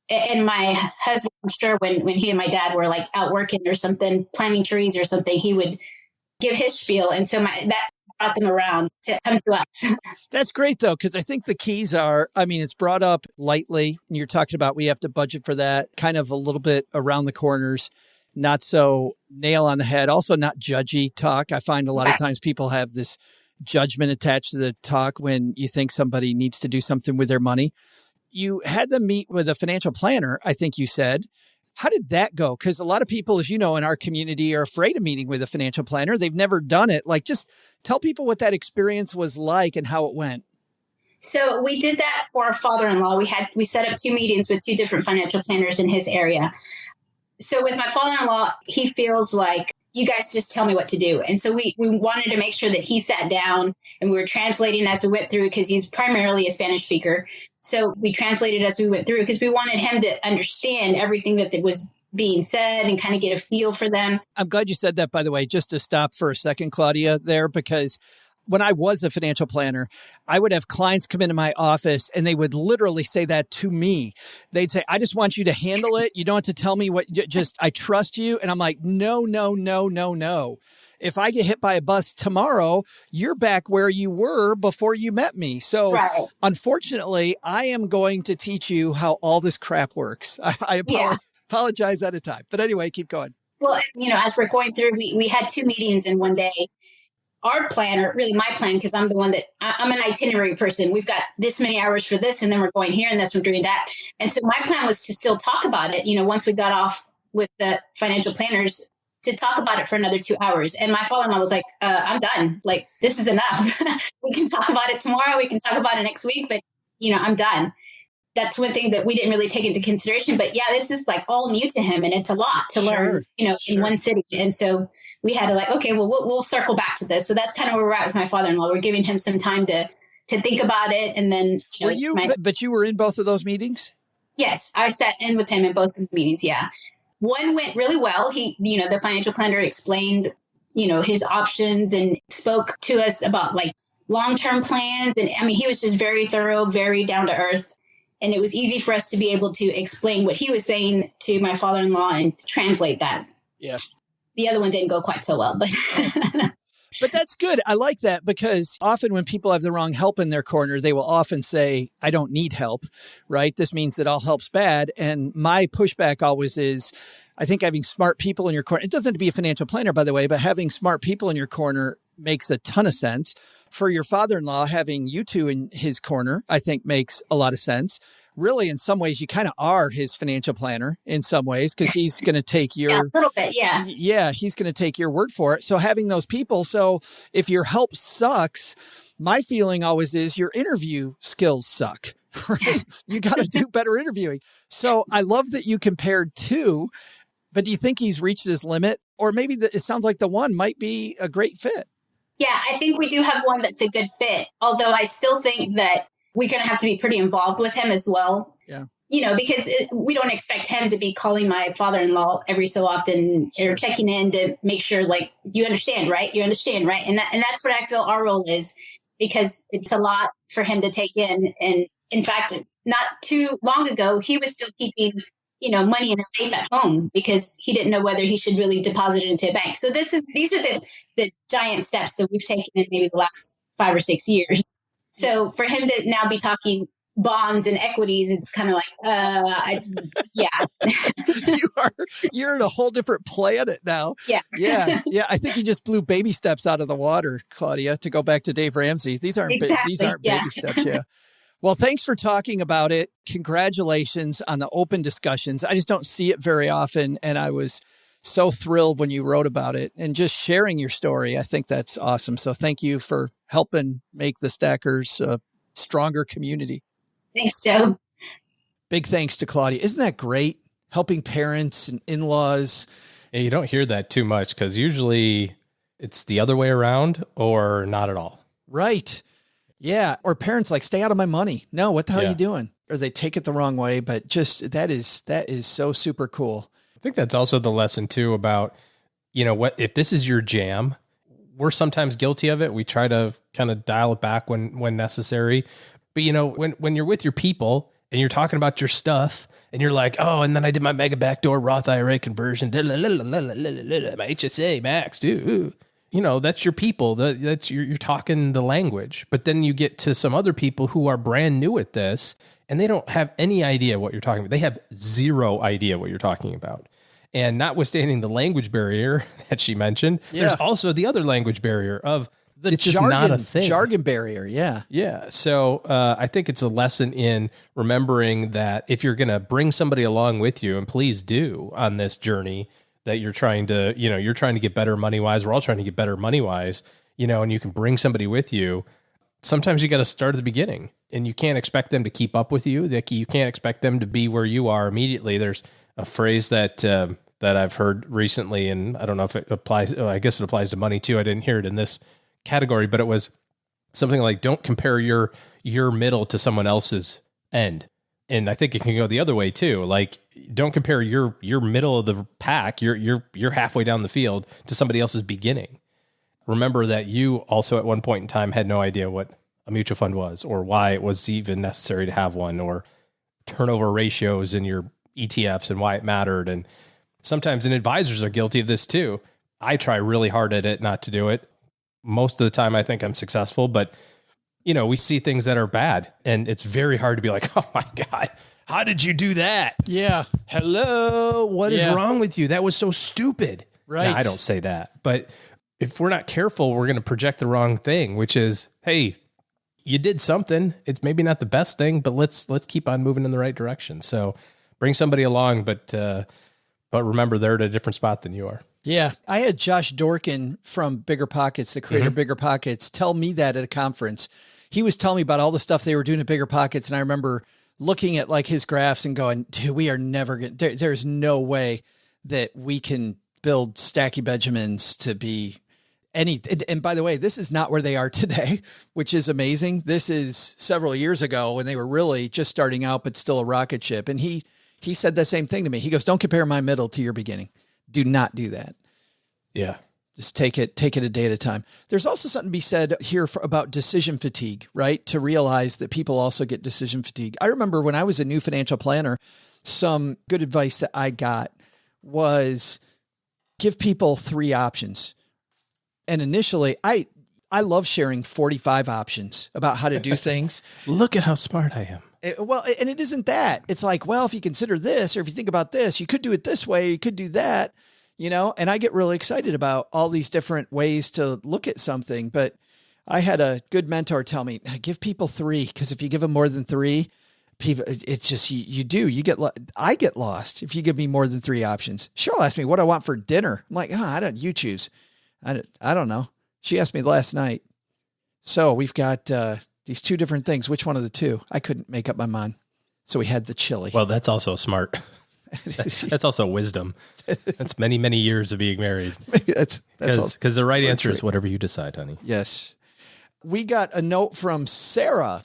and my husband, I'm sure when he and my dad were out working or something, planting trees or something, he would give his spiel. And so that brought them around to come to us. That's great, though, because I think the keys are, it's brought up lightly. And you're talking about we have to budget for that, kind of a little bit around the corners, not so nail on the head, also not judgy talk. I find a lot of times people have this judgment attached to the talk when you think somebody needs to do something with their money. You had them meet with a financial planner, I think you said. How did that go? Because a lot of people, as you know, in our community are afraid of meeting with a financial planner. They've never done it. Just tell people what that experience was like and how it went. So we did that for our father-in-law. We set up 2 meetings with 2 different financial planners in his area. So with my father-in-law, he feels you guys just tell me what to do. And so we wanted to make sure that he sat down and we were translating as we went through, because he's primarily a Spanish speaker. So we translated as we went through because we wanted him to understand everything that was being said and kind of get a feel for them. I'm glad you said that, by the way, just to stop for a second, Claudia, there, because when I was a financial planner, I would have clients come into my office and they would literally say that to me. They'd say, I just want you to handle it. You don't have to tell me what, just, I trust you. And I'm like, no, no, no, no, no. If I get hit by a bus tomorrow, you're back where you were before you met me. So unfortunately, I am going to teach you how all this crap works. I apologize at a time. But anyway, keep going. Well, as we're going through, we had 2 meetings in one day. Our plan, or really my plan, because I'm the one that I'm an itinerary person. We've got this many hours for this, and then we're going here, and this we're doing that. And so my plan was to still talk about it. Once we got off with the financial planners, to talk about it for another 2 hours. And my father-in-law was like, I'm done. Like, this is enough. We can talk about it tomorrow. We can talk about it next week, but I'm done. That's one thing that we didn't really take into consideration. But yeah, this is like all new to him, and it's a lot to learn, in one city. And so we had to okay, well, we'll circle back to this. So that's kind of where we're at with my father-in-law. We're giving him some time to think about it. And then, but you were in both of those meetings? Yes. I sat in with him in both of the meetings. Yeah. One went really well. He, the financial planner explained, his options and spoke to us about like long-term plans. And I mean, he was just very thorough, very down to earth. And it was easy for us to be able to explain what he was saying to my father-in-law and translate that. Yeah. The other one didn't go quite so well, but But that's good. I like that, because often when people have the wrong help in their corner, they will often say, I don't need help, right? This means that all help's bad. And my pushback always is, I think having smart people in your corner, it doesn't have to be a financial planner, by the way, but having smart people in your corner makes a ton of sense. For your father-in-law, having you two in his corner, I think makes a lot of sense. Really, in some ways, you kind of are his financial planner in some ways, because he's going to take your a little bit, yeah, he's going to take your word for it. So having those people, so if your help sucks, my feeling always is your interview skills suck. Right? You got to do better interviewing. So I love that you compared 2, but do you think he's reached his limit, or maybe it sounds like the one might be a great fit? Yeah, I think we do have one that's a good fit. Although I still think that we're going to have to be pretty involved with him as well. Yeah. Because we don't expect him to be calling my father-in-law every so often or checking in to make sure, like, you understand, right? You understand, right? And that's what I feel our role is, because it's a lot for him to take in. And in fact, not too long ago, he was still keeping, money in a safe at home because he didn't know whether he should really deposit it into a bank. So these are the giant steps that we've taken in maybe the last 5 or 6 years. So for him to now be talking bonds and equities, it's kind of like, You're in a whole different planet now. Yeah. Yeah. I think you just blew baby steps out of the water, Claudia, to go back to Dave Ramsey. These aren't baby steps. Yeah. Well, thanks for talking about it. Congratulations on the open discussions. I just don't see it very often. And I was so thrilled when you wrote about it and just sharing your story. I think that's awesome. So thank you for helping make the Stackers a stronger community. Thanks, Joe. Big thanks to Claudia. Isn't that great? Helping parents and in-laws. Yeah, you don't hear that too much, because usually it's the other way around or not at all. Right. Yeah. Or parents like, stay out of my money. No, what the hell are you doing? Or they take it the wrong way, but just that is so super cool. I think that's also the lesson too about, what, if this is your jam, we're sometimes guilty of it. We try to kind of dial it back when necessary. But when you're with your people and you're talking about your stuff and you're like, oh, and then I did my mega backdoor Roth IRA conversion, my HSA max, dude. That's your people. That's you're talking the language. But then you get to some other people who are brand new at this, and they don't have any idea what you're talking about. They have zero idea what you're talking about. And notwithstanding the language barrier that she mentioned, there's also the other language barrier of it's just not a thing. Jargon barrier. Yeah. Yeah. So I think it's a lesson in remembering that if you're going to bring somebody along with you, and please do on this journey, that you're trying to, you're trying to get better money wise. We're all trying to get better money wise, and you can bring somebody with you. Sometimes you got to start at the beginning, and you can't expect them to keep up with you. You can't expect them to be where you are immediately. There's a phrase that that I've heard recently, and I don't know if it applies. I guess it applies to money too. I didn't hear it in this category, but it was something like, don't compare your middle to someone else's end. And I think it can go the other way too. Like, don't compare your middle of the pack, you're halfway down the field, to somebody else's beginning. Remember that you also at one point in time had no idea what a mutual fund was, or why it was even necessary to have one, or turnover ratios in your ETFs and why it mattered. And sometimes, and advisors are guilty of this too. I try really hard at it not to do it. Most of the time I think I'm successful, but we see things that are bad, and it's very hard to be like, oh my God, how did you do that? Yeah. Hello. What is wrong with you? That was so stupid. Right. Now, I don't say that, but if we're not careful, we're going to project the wrong thing, which is, hey, you did something. It's maybe not the best thing, but let's keep on moving in the right direction. So bring somebody along, but remember, they're at a different spot than you are. Yeah. I had Josh Dorkin from Bigger Pockets, the creator of Bigger Pockets, tell me that at a conference. He was telling me about all the stuff they were doing at Bigger Pockets. And I remember looking at like his graphs and going, dude, we are never going to, there's no way that we can build Stacky Benjamins to be any. And by the way, this is not where they are today, which is amazing. This is several years ago when they were really just starting out, but still a rocket ship. And he said the same thing to me. He goes, don't compare my middle to your beginning. Do not do that. Yeah. Just take it a day at a time. There's also something to be said here about decision fatigue, right? To realize that people also get decision fatigue. I remember when I was a new financial planner, some good advice that I got was give people 3 options. And initially I love sharing 45 options about how to do things. Look at how smart I am. And it isn't that. It's like, well, if you consider this, or if you think about this, you could do it this way, you could do that, and I get really excited about all these different ways to look at something. But I had a good mentor tell me, give people 3, because if you give them more than 3, people, it's just, I get lost if you give me more than 3 options. She'll ask me what I want for dinner. I'm like, you choose. I don't know. She asked me last night. So we've got, these 2 different things. Which one of the 2? I couldn't make up my mind. So we had the chili. Well, that's also smart. That's also wisdom. That's many, many years of being married. That's because the right answer is whatever you decide, honey. Yes. We got a note from Sarah,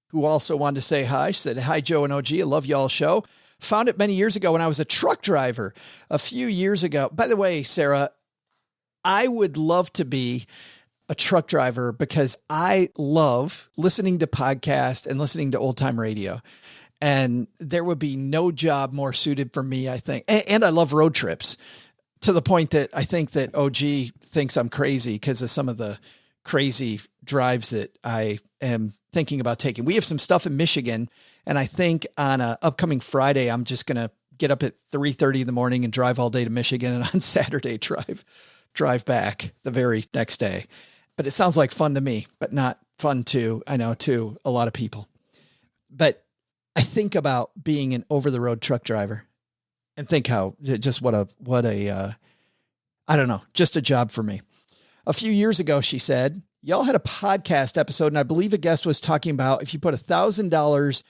who also wanted to say hi. She said, hi, Joe and OG. I love y'all's show. Found it many years ago when I was a truck driver a few years ago. By the way, Sarah, I would love to be a truck driver because I love listening to podcasts and listening to old time radio. And there would be no job more suited for me, I think. And I love road trips to the point that I think that OG thinks I'm crazy because of some of the crazy drives that I am thinking about taking. We have some stuff in Michigan, and I think on a upcoming Friday, I'm just going to get up at 3:30 in the morning and drive all day to Michigan, and on Saturday drive back the very next day. But it sounds like fun to me, but not fun to a lot of people. But I think about being an over the road truck driver and think how just what a I don't know, just a job for me. A few years ago, she said, y'all had a podcast episode, and I believe a guest was talking about if you put $1,000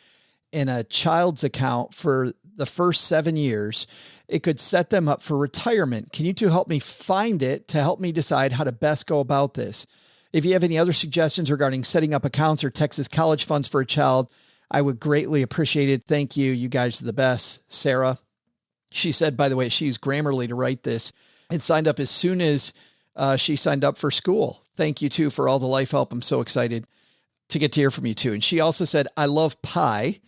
in a child's account for the first 7 years, it could set them up for retirement. Can you 2 help me find it to help me decide how to best go about this? If you have any other suggestions regarding setting up accounts or Texas college funds for a child, I would greatly appreciate it. Thank you. You guys are the best. Sarah. She said, by the way, she used Grammarly to write this and signed up as soon as she signed up for school. Thank you too for all the life help. I'm so excited to get to hear from you too. And she also said, I love pie.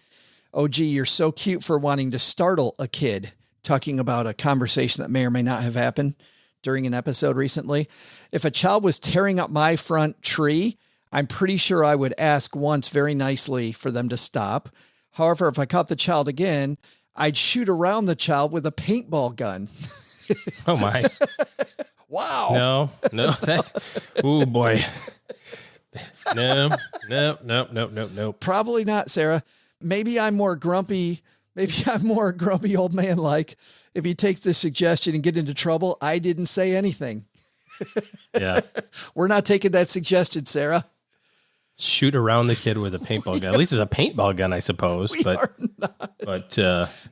OG, you're so cute for wanting to startle a kid, talking about a conversation that may or may not have happened during an episode recently. If a child was tearing up my front tree, I'm pretty sure I would ask once very nicely for them to stop. However, if I caught the child again, I'd shoot around the child with a paintball gun. Oh my. Wow. No. Oh boy. No. Probably not, Sarah. Maybe I'm more grumpy. Maybe I'm more grumpy old man like. If you take this suggestion and get into trouble, I didn't say anything. Yeah. We're not taking that suggestion, Sarah. Shoot around the kid with a paintball gun. At least it's a paintball gun, I suppose. We are not. But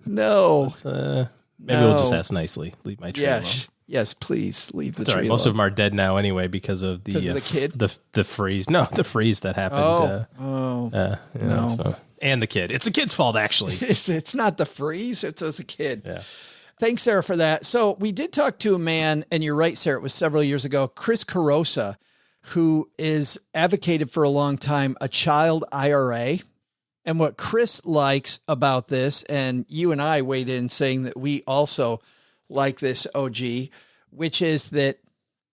no. Maybe we'll just ask nicely. Leave my tree alone. Yes, please leave the It's all tree right. alone. Most of them are dead now anyway because of the kid? the freeze. No, the freeze that happened. No. So, and the kid. It's the kid's fault, actually. It's not the freeze. It's a kid. Yeah. Thanks, Sarah, for that. So we did talk to a man, and you're right, Sarah, it was several years ago, Chris Carosa, who is advocated for a long time a child IRA. And what Chris likes about this, and you and I weighed in saying that we also like this, OG, which is that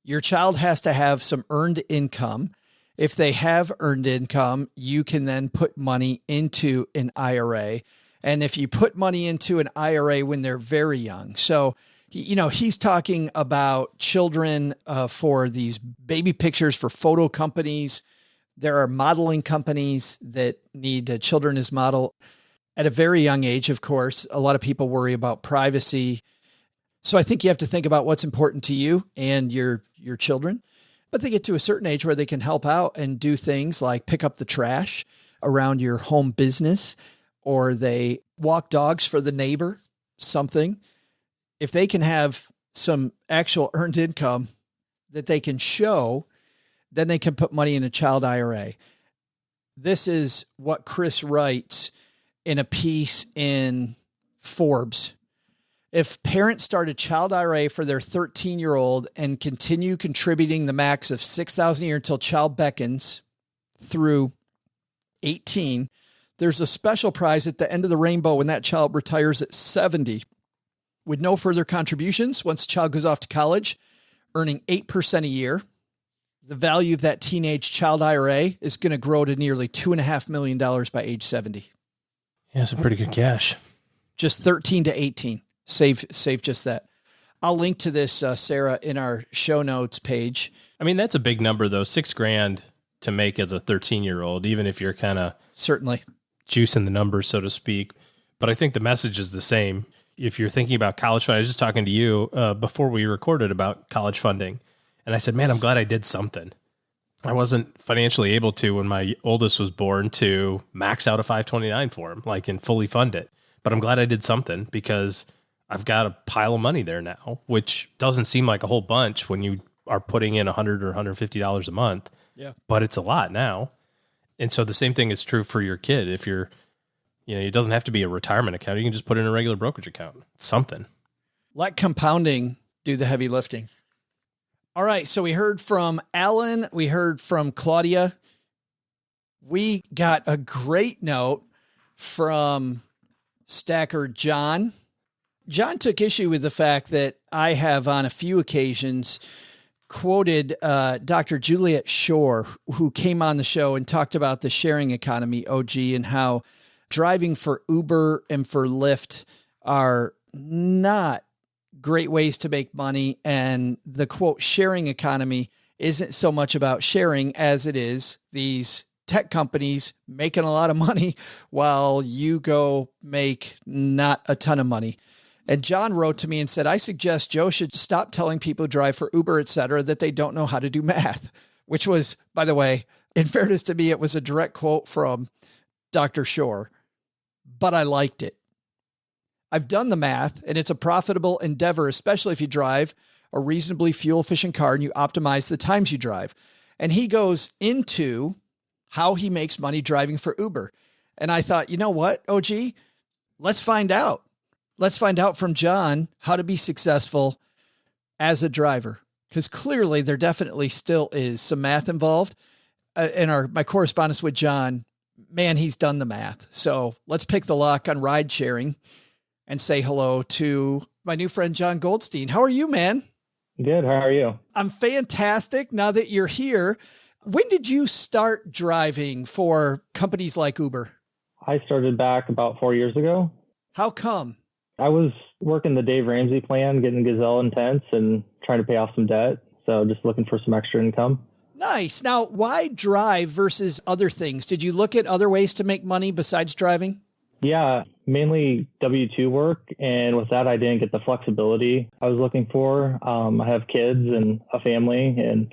your child has to have some earned income. If they have earned income, you can then put money into an IRA. And if you put money into an IRA when they're very young, so, he's talking about children for these baby pictures for photo companies. There are modeling companies that need children as model at a very young age. Of course, a lot of people worry about privacy. So I think you have to think about what's important to you and your children, but they get to a certain age where they can help out and do things like pick up the trash around your home business, or they walk dogs for the neighbor, something. If they can have some actual earned income that they can show, then they can put money in a child IRA. This is what Chris writes in a piece in Forbes. If parents start a child IRA for their 13-year-old and continue contributing the max of $6,000 a year until child beckons through 18, there's a special prize at the end of the rainbow when that child retires at 70 with no further contributions. Once the child goes off to college, earning 8% a year, the value of that teenage child IRA is going to grow to nearly $2.5 million by age 70. Yeah, some pretty good cash. Just 13 to 18. Save just that. I'll link to this, Sarah, in our show notes page. I mean, that's a big number, though. $6,000 to make as a 13-year-old, even if you're kind of certainly juicing the numbers, so to speak. But I think the message is the same. If you're thinking about college funding, I was just talking to you before we recorded about college funding. And I said, man, I'm glad I did something. I wasn't financially able to, when my oldest was born, to max out a 529 for him, and fully fund it. But I'm glad I did something, because I've got a pile of money there now, which doesn't seem like a whole bunch when you are putting in $100 or $150 a month. Yeah. But it's a lot now. And so the same thing is true for your kid. If you're, it doesn't have to be a retirement account. You can just put in a regular brokerage account. It's something. Let compounding do the heavy lifting. All right. So we heard from Alan. We heard from Claudia. We got a great note from Stacker John. John took issue with the fact that I have on a few occasions quoted Dr. Juliet Shore, who came on the show and talked about the sharing economy, OG, and how driving for Uber and for Lyft are not great ways to make money. And the quote sharing economy isn't so much about sharing as it is these tech companies making a lot of money while you go make not a ton of money. And John wrote to me and said, I suggest Joe should stop telling people who drive for Uber, et cetera, that they don't know how to do math, which was, by the way, in fairness to me, it was a direct quote from Dr. Shore, but I liked it. I've done the math, and it's a profitable endeavor, especially if you drive a reasonably fuel efficient car and you optimize the times you drive. And he goes into how he makes money driving for Uber. And I thought, you know what, OG, let's find out. Let's find out from John how to be successful as a driver, because clearly there definitely still is some math involved. In my correspondence with John, man, he's done the math. So let's pick the lock on ride sharing and say hello to my new friend, John Goldstein. How are you, man? Good. How are you? I'm fantastic. Now that you're here, when did you start driving for companies like Uber? I started back about 4 years ago. How come? I was working the Dave Ramsey plan, getting Gazelle Intense and trying to pay off some debt. So just looking for some extra income. Nice. Now, why drive versus other things? Did you look at other ways to make money besides driving? Yeah, mainly W-2 work. And with that, I didn't get the flexibility I was looking for. I have kids and a family, and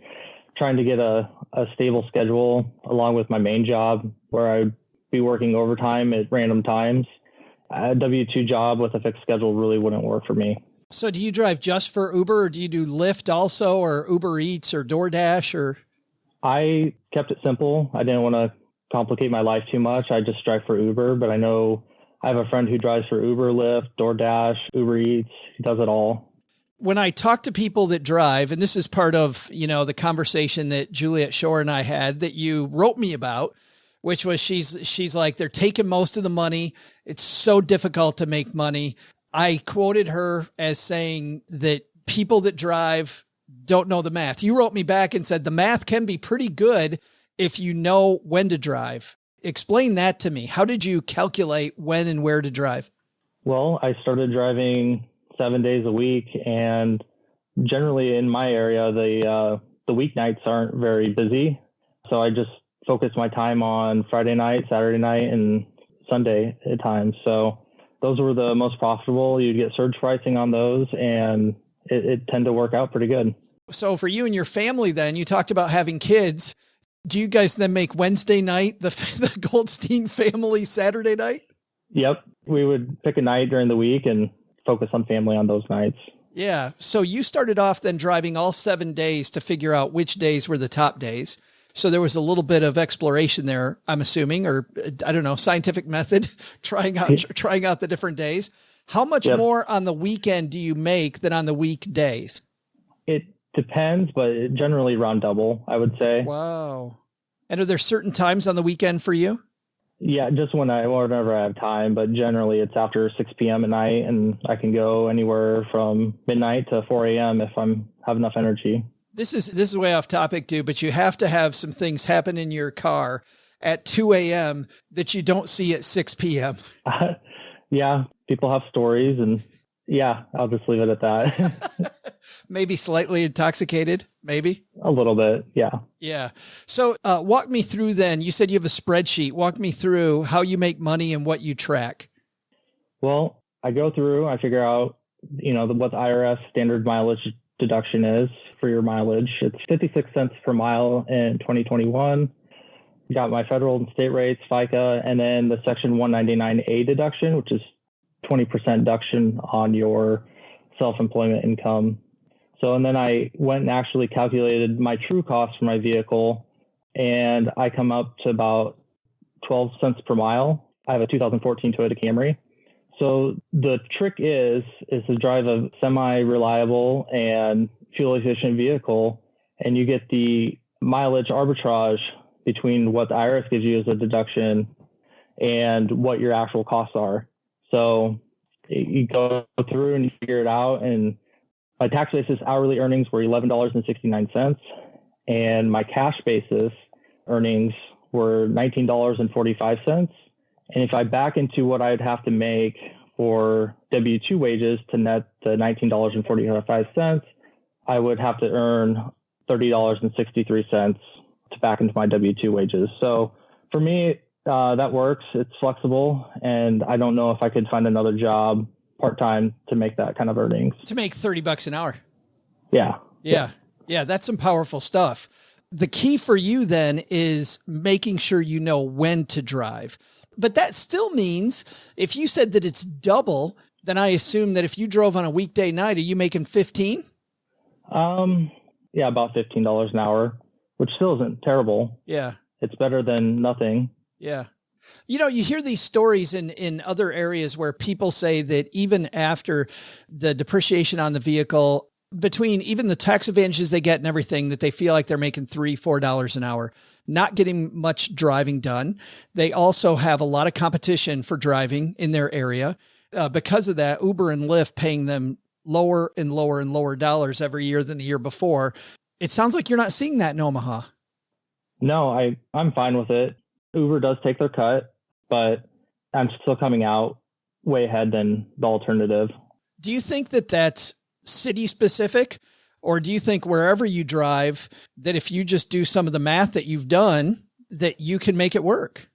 trying to get a stable schedule along with my main job where I'd be working overtime at random times a W-2 job with a fixed schedule really wouldn't work for me. So do you drive just for Uber, or do you do Lyft also, or Uber Eats or DoorDash? Or I kept it simple. I didn't want to complicate my life too much. I just drive for Uber, but I know I have a friend who drives for Uber, Lyft, DoorDash, Uber Eats. He does it all. When I talk to people that drive, and this is part of, the conversation that Juliet Shore and I had that you wrote me about, which was she's like, they're taking most of the money. It's so difficult to make money. I quoted her as saying that people that drive don't know the math. You wrote me back and said the math can be pretty good if you know when to drive. Explain that to me. How did you calculate when and where to drive? Well, I started driving 7 days a week, and generally in my area, the weeknights aren't very busy. So I just focus my time on Friday night, Saturday night, and Sunday at times. So those were the most profitable. You'd get surge pricing on those, and it tend to work out pretty good. So for you and your family, then you talked about having kids. Do you guys then make Wednesday night the Goldstein family Saturday night? Yep. We would pick a night during the week and focus on family on those nights. Yeah. So you started off then driving all 7 days to figure out which days were the top days. So there was a little bit of exploration there, I'm assuming, or I don't know, scientific method, trying out the different days. How much more on the weekend do you make than on the weekdays? It depends, but generally around double, I would say. Wow. And are there certain times on the weekend for you? Yeah, just whenever I have time, but generally it's after 6 p.m. at night, and I can go anywhere from midnight to 4 a.m. if have enough energy. This is way off topic, dude, but you have to have some things happen in your car at 2 a.m. that you don't see at 6 p.m. Yeah, people have stories, and yeah, I'll just leave it at that. Maybe slightly intoxicated, maybe? A little bit, yeah. Yeah. So walk me through then. You said you have a spreadsheet. Walk me through how you make money and what you track. Well, I go through, I figure out, what the IRS standard mileage deduction is for your mileage. It's 56 cents per mile in 2021. You got my federal and state rates, FICA, and then the Section 199A deduction, which is 20% deduction on your self-employment income. So, and then I went and actually calculated my true cost for my vehicle, and I come up to about 12 cents per mile. I have a 2014 Toyota Camry. So the trick is to drive a semi-reliable and fuel-efficient vehicle, and you get the mileage arbitrage between what the IRS gives you as a deduction and what your actual costs are. So you go through and you figure it out, and my tax basis hourly earnings were $11.69, and my cash basis earnings were $19.45. And if I back into what I'd have to make for W-2 wages to net the $19.45, I would have to earn $30.63 to back into my W-2 wages. So for me, that works. It's flexible, and I don't know if I could find another job part-time to make that kind of earnings. To make $30 an hour. Yeah. Yeah. That's some powerful stuff. The key for you then is making sure you know when to drive. But that still means if you said that it's double, then I assume that if you drove on a weekday night, are you making 15? Yeah, about $15 an hour, which still isn't terrible. Yeah. It's better than nothing. Yeah. You hear these stories in other areas where people say that even after the depreciation on the vehicle, between even the tax advantages they get and everything, that they feel like they're making $3, $4 an hour, not getting much driving done. They also have a lot of competition for driving in their area. Because of that, Uber and Lyft paying them lower and lower and lower dollars every year than the year before. It sounds like you're not seeing that in Omaha. No, I'm fine with it. Uber does take their cut, but I'm still coming out way ahead than the alternative. Do you think that that's city specific, or do you think wherever you drive, that if you just do some of the math that you've done, that you can make it work?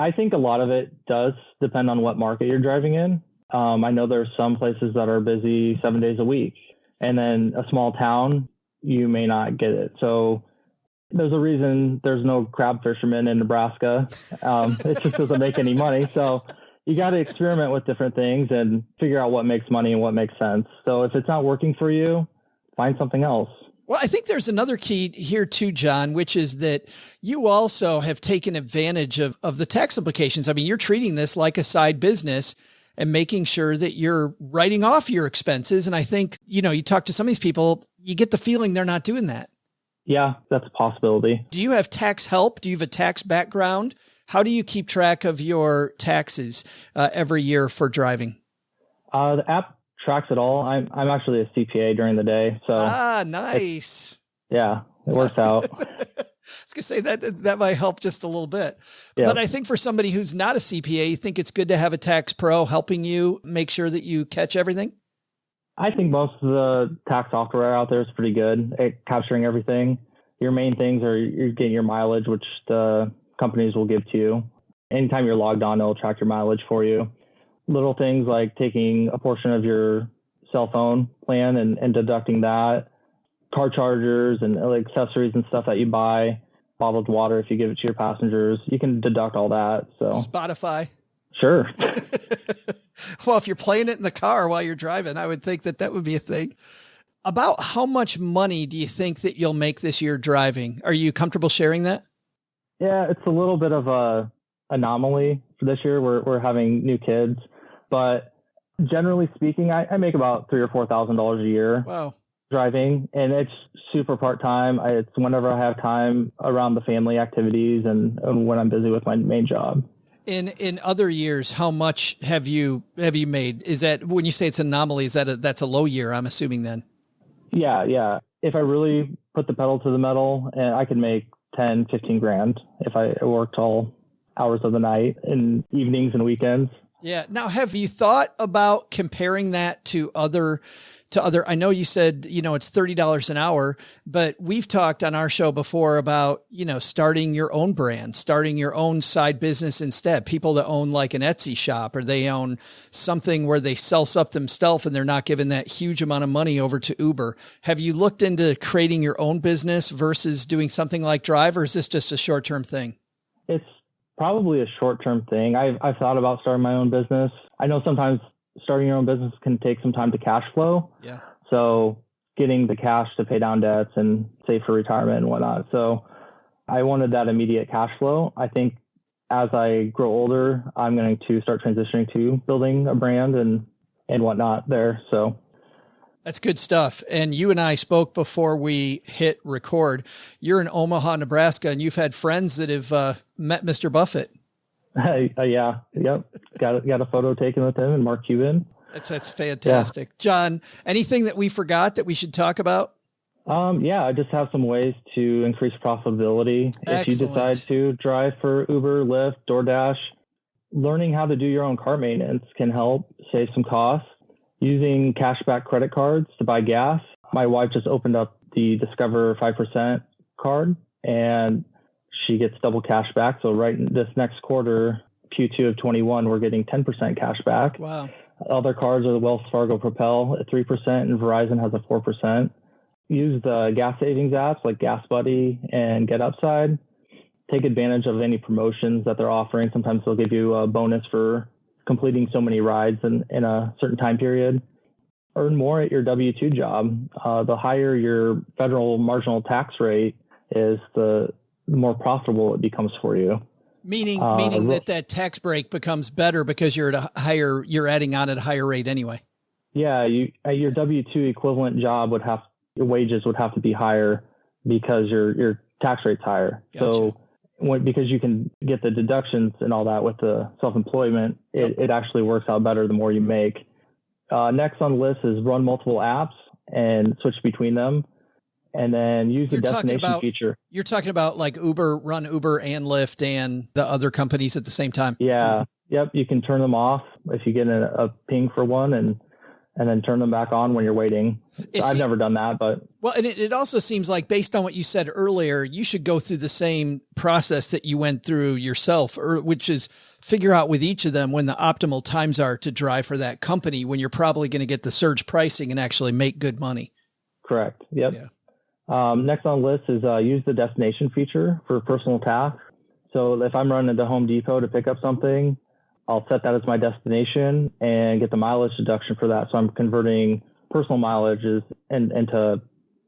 I think a lot of it does depend on what market you're driving in. I know there's some places that are busy 7 days a week, and then a small town, you may not get it. So there's a reason there's no crab fishermen in Nebraska. It just doesn't make any money. So you got to experiment with different things and figure out what makes money and what makes sense. So if it's not working for you, find something else. Well, I think there's another key here too, John, which is that you also have taken advantage of the tax implications. I mean, you're treating this like a side business and making sure that you're writing off your expenses. And I think, you talk to some of these people, you get the feeling they're not doing that. Yeah, that's a possibility. Do you have tax help? Do you have a tax background? How do you keep track of your taxes every year for driving? The app tracks it all. I'm actually a CPA during the day. So nice. Yeah, it works out. I was going to say that might help just a little bit. Yeah. But I think for somebody who's not a CPA, you think it's good to have a tax pro helping you make sure that you catch everything? I think most of the tax software out there is pretty good at capturing everything. Your main things are you're getting your mileage, which the companies will give to you. Anytime you're logged on, it'll track your mileage for you. Little things like taking a portion of your cell phone plan and deducting that. Car chargers and accessories and stuff that you buy, bottled water if you give it to your passengers, you can deduct all that. So Spotify. Sure. Well, if you're playing it in the car while you're driving, I would think that would be a thing. About how much money do you think that you'll make this year driving? Are you comfortable sharing that? Yeah, it's a little bit of a anomaly for this year. We're having new kids, but generally speaking, I make about $3,000 or $4,000 a year. Wow. Driving, and it's super part-time. It's whenever I have time around the family activities and when I'm busy with my main job. In other years, how much have you made? Is that when you say it's an anomaly, that's a low year, I'm assuming then? Yeah. If I really put the pedal to the metal, and I could make 10, 15 grand if I worked all hours of the night and evenings and weekends. Yeah. Now, have you thought about comparing that to other, I know you said, it's $30 an hour, but we've talked on our show before about, starting your own brand, starting your own side business instead. People that own like an Etsy shop, or they own something where they sell stuff themselves and they're not giving that huge amount of money over to Uber. Have you looked into creating your own business versus doing something like Drive, or is this just a short-term thing? It's probably a short-term thing. I've thought about starting my own business. I know sometimes starting your own business can take some time to cash flow. Yeah. So getting the cash to pay down debts and save for retirement and whatnot. So I wanted that immediate cash flow. I think as I grow older, I'm going to start transitioning to building a brand and whatnot there. So that's good stuff. And you and I spoke before we hit record. You're in Omaha, Nebraska, and you've had friends that have met Mr. Buffett. Yeah. Yep. Got a photo taken with him and Mark Cuban. That's fantastic. Yeah. John, anything that we forgot that we should talk about? Yeah, I just have some ways to increase profitability. Excellent. If you decide to drive for Uber, Lyft, DoorDash, learning how to do your own car maintenance can help save some costs. Using cashback credit cards to buy gas. My wife just opened up the Discover 5% card and she gets double cash back. So right in this next quarter, Q2 of 21, we're getting 10% cash back. Wow. Other cards are the Wells Fargo Propel at 3% and Verizon has a 4%. Use the gas savings apps like Gas Buddy and Get Upside. Take advantage of any promotions that they're offering. Sometimes they'll give you a bonus for completing so many rides in a certain time period. Earn more at your W-2 job. The higher your federal marginal tax rate is, the more profitable it becomes for you. Meaning that tax break becomes better because you're adding on at a higher rate anyway. Yeah, at your W-2 equivalent job your wages would have to be higher because your tax rate's higher. Gotcha. So because you can get the deductions and all that with the self-employment, it actually works out better the more you make. Next on the list is run multiple apps and switch between them. And then use the destination feature. You're talking about like run Uber and Lyft and the other companies at the same time. Yeah. Yep. You can turn them off if you get a ping for one and then turn them back on when you're waiting. I've never done that, but. Well, and it also seems like based on what you said earlier, you should go through the same process that you went through yourself, which is figure out with each of them when the optimal times are to drive for that company, when you're probably going to get the surge pricing and actually make good money. Correct. Yep. Yeah. Next on the list is use the destination feature for personal tasks. So if I'm running to Home Depot to pick up something, I'll set that as my destination and get the mileage deduction for that. So I'm converting personal mileages into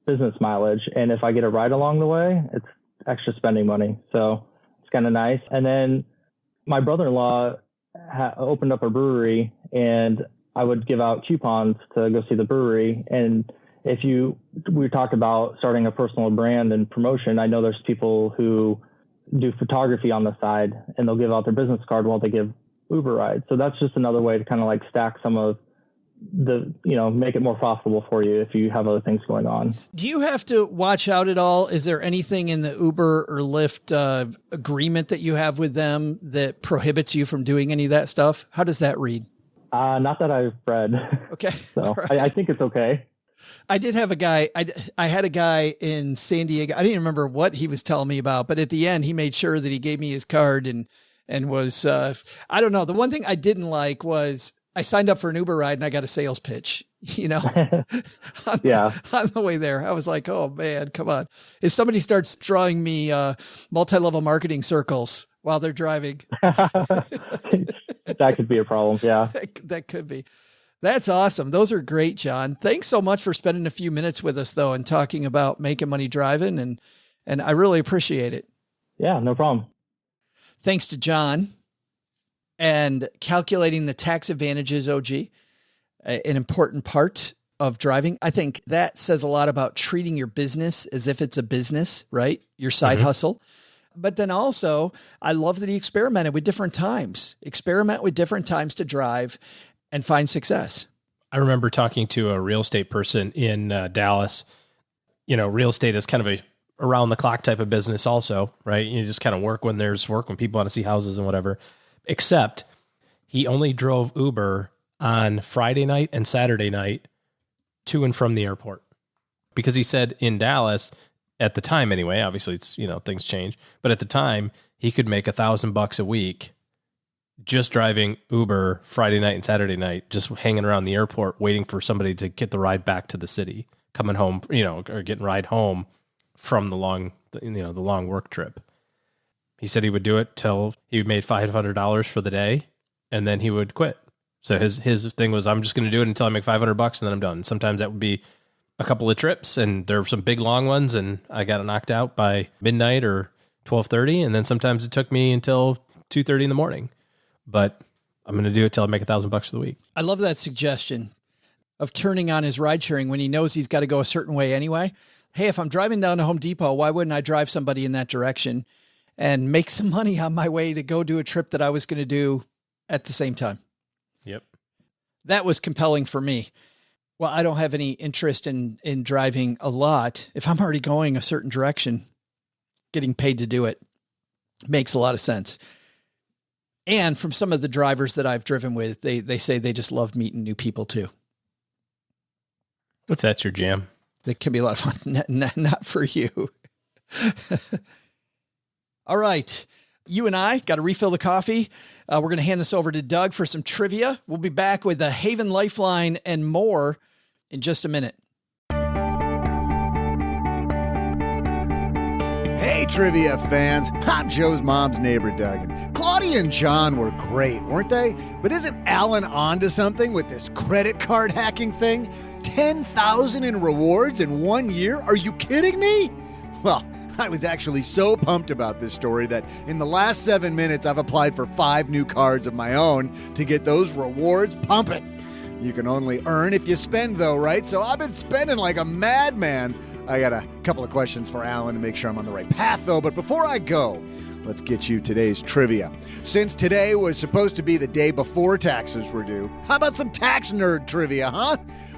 business mileage. And if I get a ride along the way, it's extra spending money. So it's kind of nice. And then my brother-in-law opened up a brewery, and I would give out coupons to go see the brewery. And we talked about starting a personal brand and promotion. I know there's people who do photography on the side, and they'll give out their business card while they give Uber rides. So that's just another way to kind of like stack some of the, make it more profitable for you if you have other things going on. Do you have to watch out at all? Is there anything in the Uber or Lyft agreement that you have with them that prohibits you from doing any of that stuff? How does that read? Not that I've read. Okay. So right. I think it's okay. I did have a guy, I had a guy in San Diego. I didn't remember what he was telling me about, but at the end he made sure that he gave me his card and was, I don't know. The one thing I didn't like was I signed up for an Uber ride and I got a sales pitch, on the way there. I was like, oh man, come on. If somebody starts drawing me multi-level marketing circles while they're driving, that could be a problem. Yeah, that could be. That's awesome. Those are great, John. Thanks so much for spending a few minutes with us though, and talking about making money driving. And I really appreciate it. Yeah, no problem. Thanks to John. And calculating the tax advantages, OG, an important part of driving. I think that says a lot about treating your business as if it's a business, right? Your side hustle. But then also, I love that he experimented with different times. Experiment with different times to drive and find success. I remember talking to a real estate person in Dallas. Real estate is kind of a around the clock type of business also, right? You just kind of work when there's work, when people want to see houses and whatever. Except he only drove Uber on Friday night and Saturday night to and from the airport, because he said in Dallas at the time, anyway, obviously it's, things change, but at the time he could make $1,000 a week just driving Uber Friday night and Saturday night, just hanging around the airport, waiting for somebody to get the ride back to the city, coming home, or getting ride home from the long work trip. He said he would do it till he made $500 for the day, and then he would quit. So his thing was, I'm just going to do it until I make $500 and then I'm done. Sometimes that would be a couple of trips, and there were some big long ones, and I got it knocked out by midnight or 12:30. And then sometimes it took me until 2:30 in the morning, but I'm going to do it till I make $1,000 for the week. I love that suggestion of turning on his ride sharing when he knows he's got to go a certain way anyway. Hey, if I'm driving down to Home Depot, why wouldn't I drive somebody in that direction and make some money on my way to go do a trip that I was going to do at the same time? Yep. That was compelling for me. Well, I don't have any interest in driving a lot. If I'm already going a certain direction, getting paid to do it makes a lot of sense. And from some of the drivers that I've driven with, they say they just love meeting new people too. If that's your jam. That can be a lot of fun. Not for you. All right. You and I got to refill the coffee. We're going to hand this over to Doug for some trivia. We'll be back with the Haven Lifeline and more in just a minute. Hey, trivia fans. I'm Joe's mom's neighbor, Doug. And Claudia and John were great, weren't they? But isn't Alan onto something with this credit card hacking thing? 10,000 in rewards in 1 year? Are you kidding me? Well, I was actually so pumped about this story that in the last 7 minutes, I've applied for 5 new cards of my own to get those rewards pumping. You can only earn if you spend, though, right? So I've been spending like a madman. I got a couple of questions for Alan to make sure I'm on the right path, though. But before I go, let's get you today's trivia. Since today was supposed to be the day before taxes were due, how about some tax nerd trivia, huh?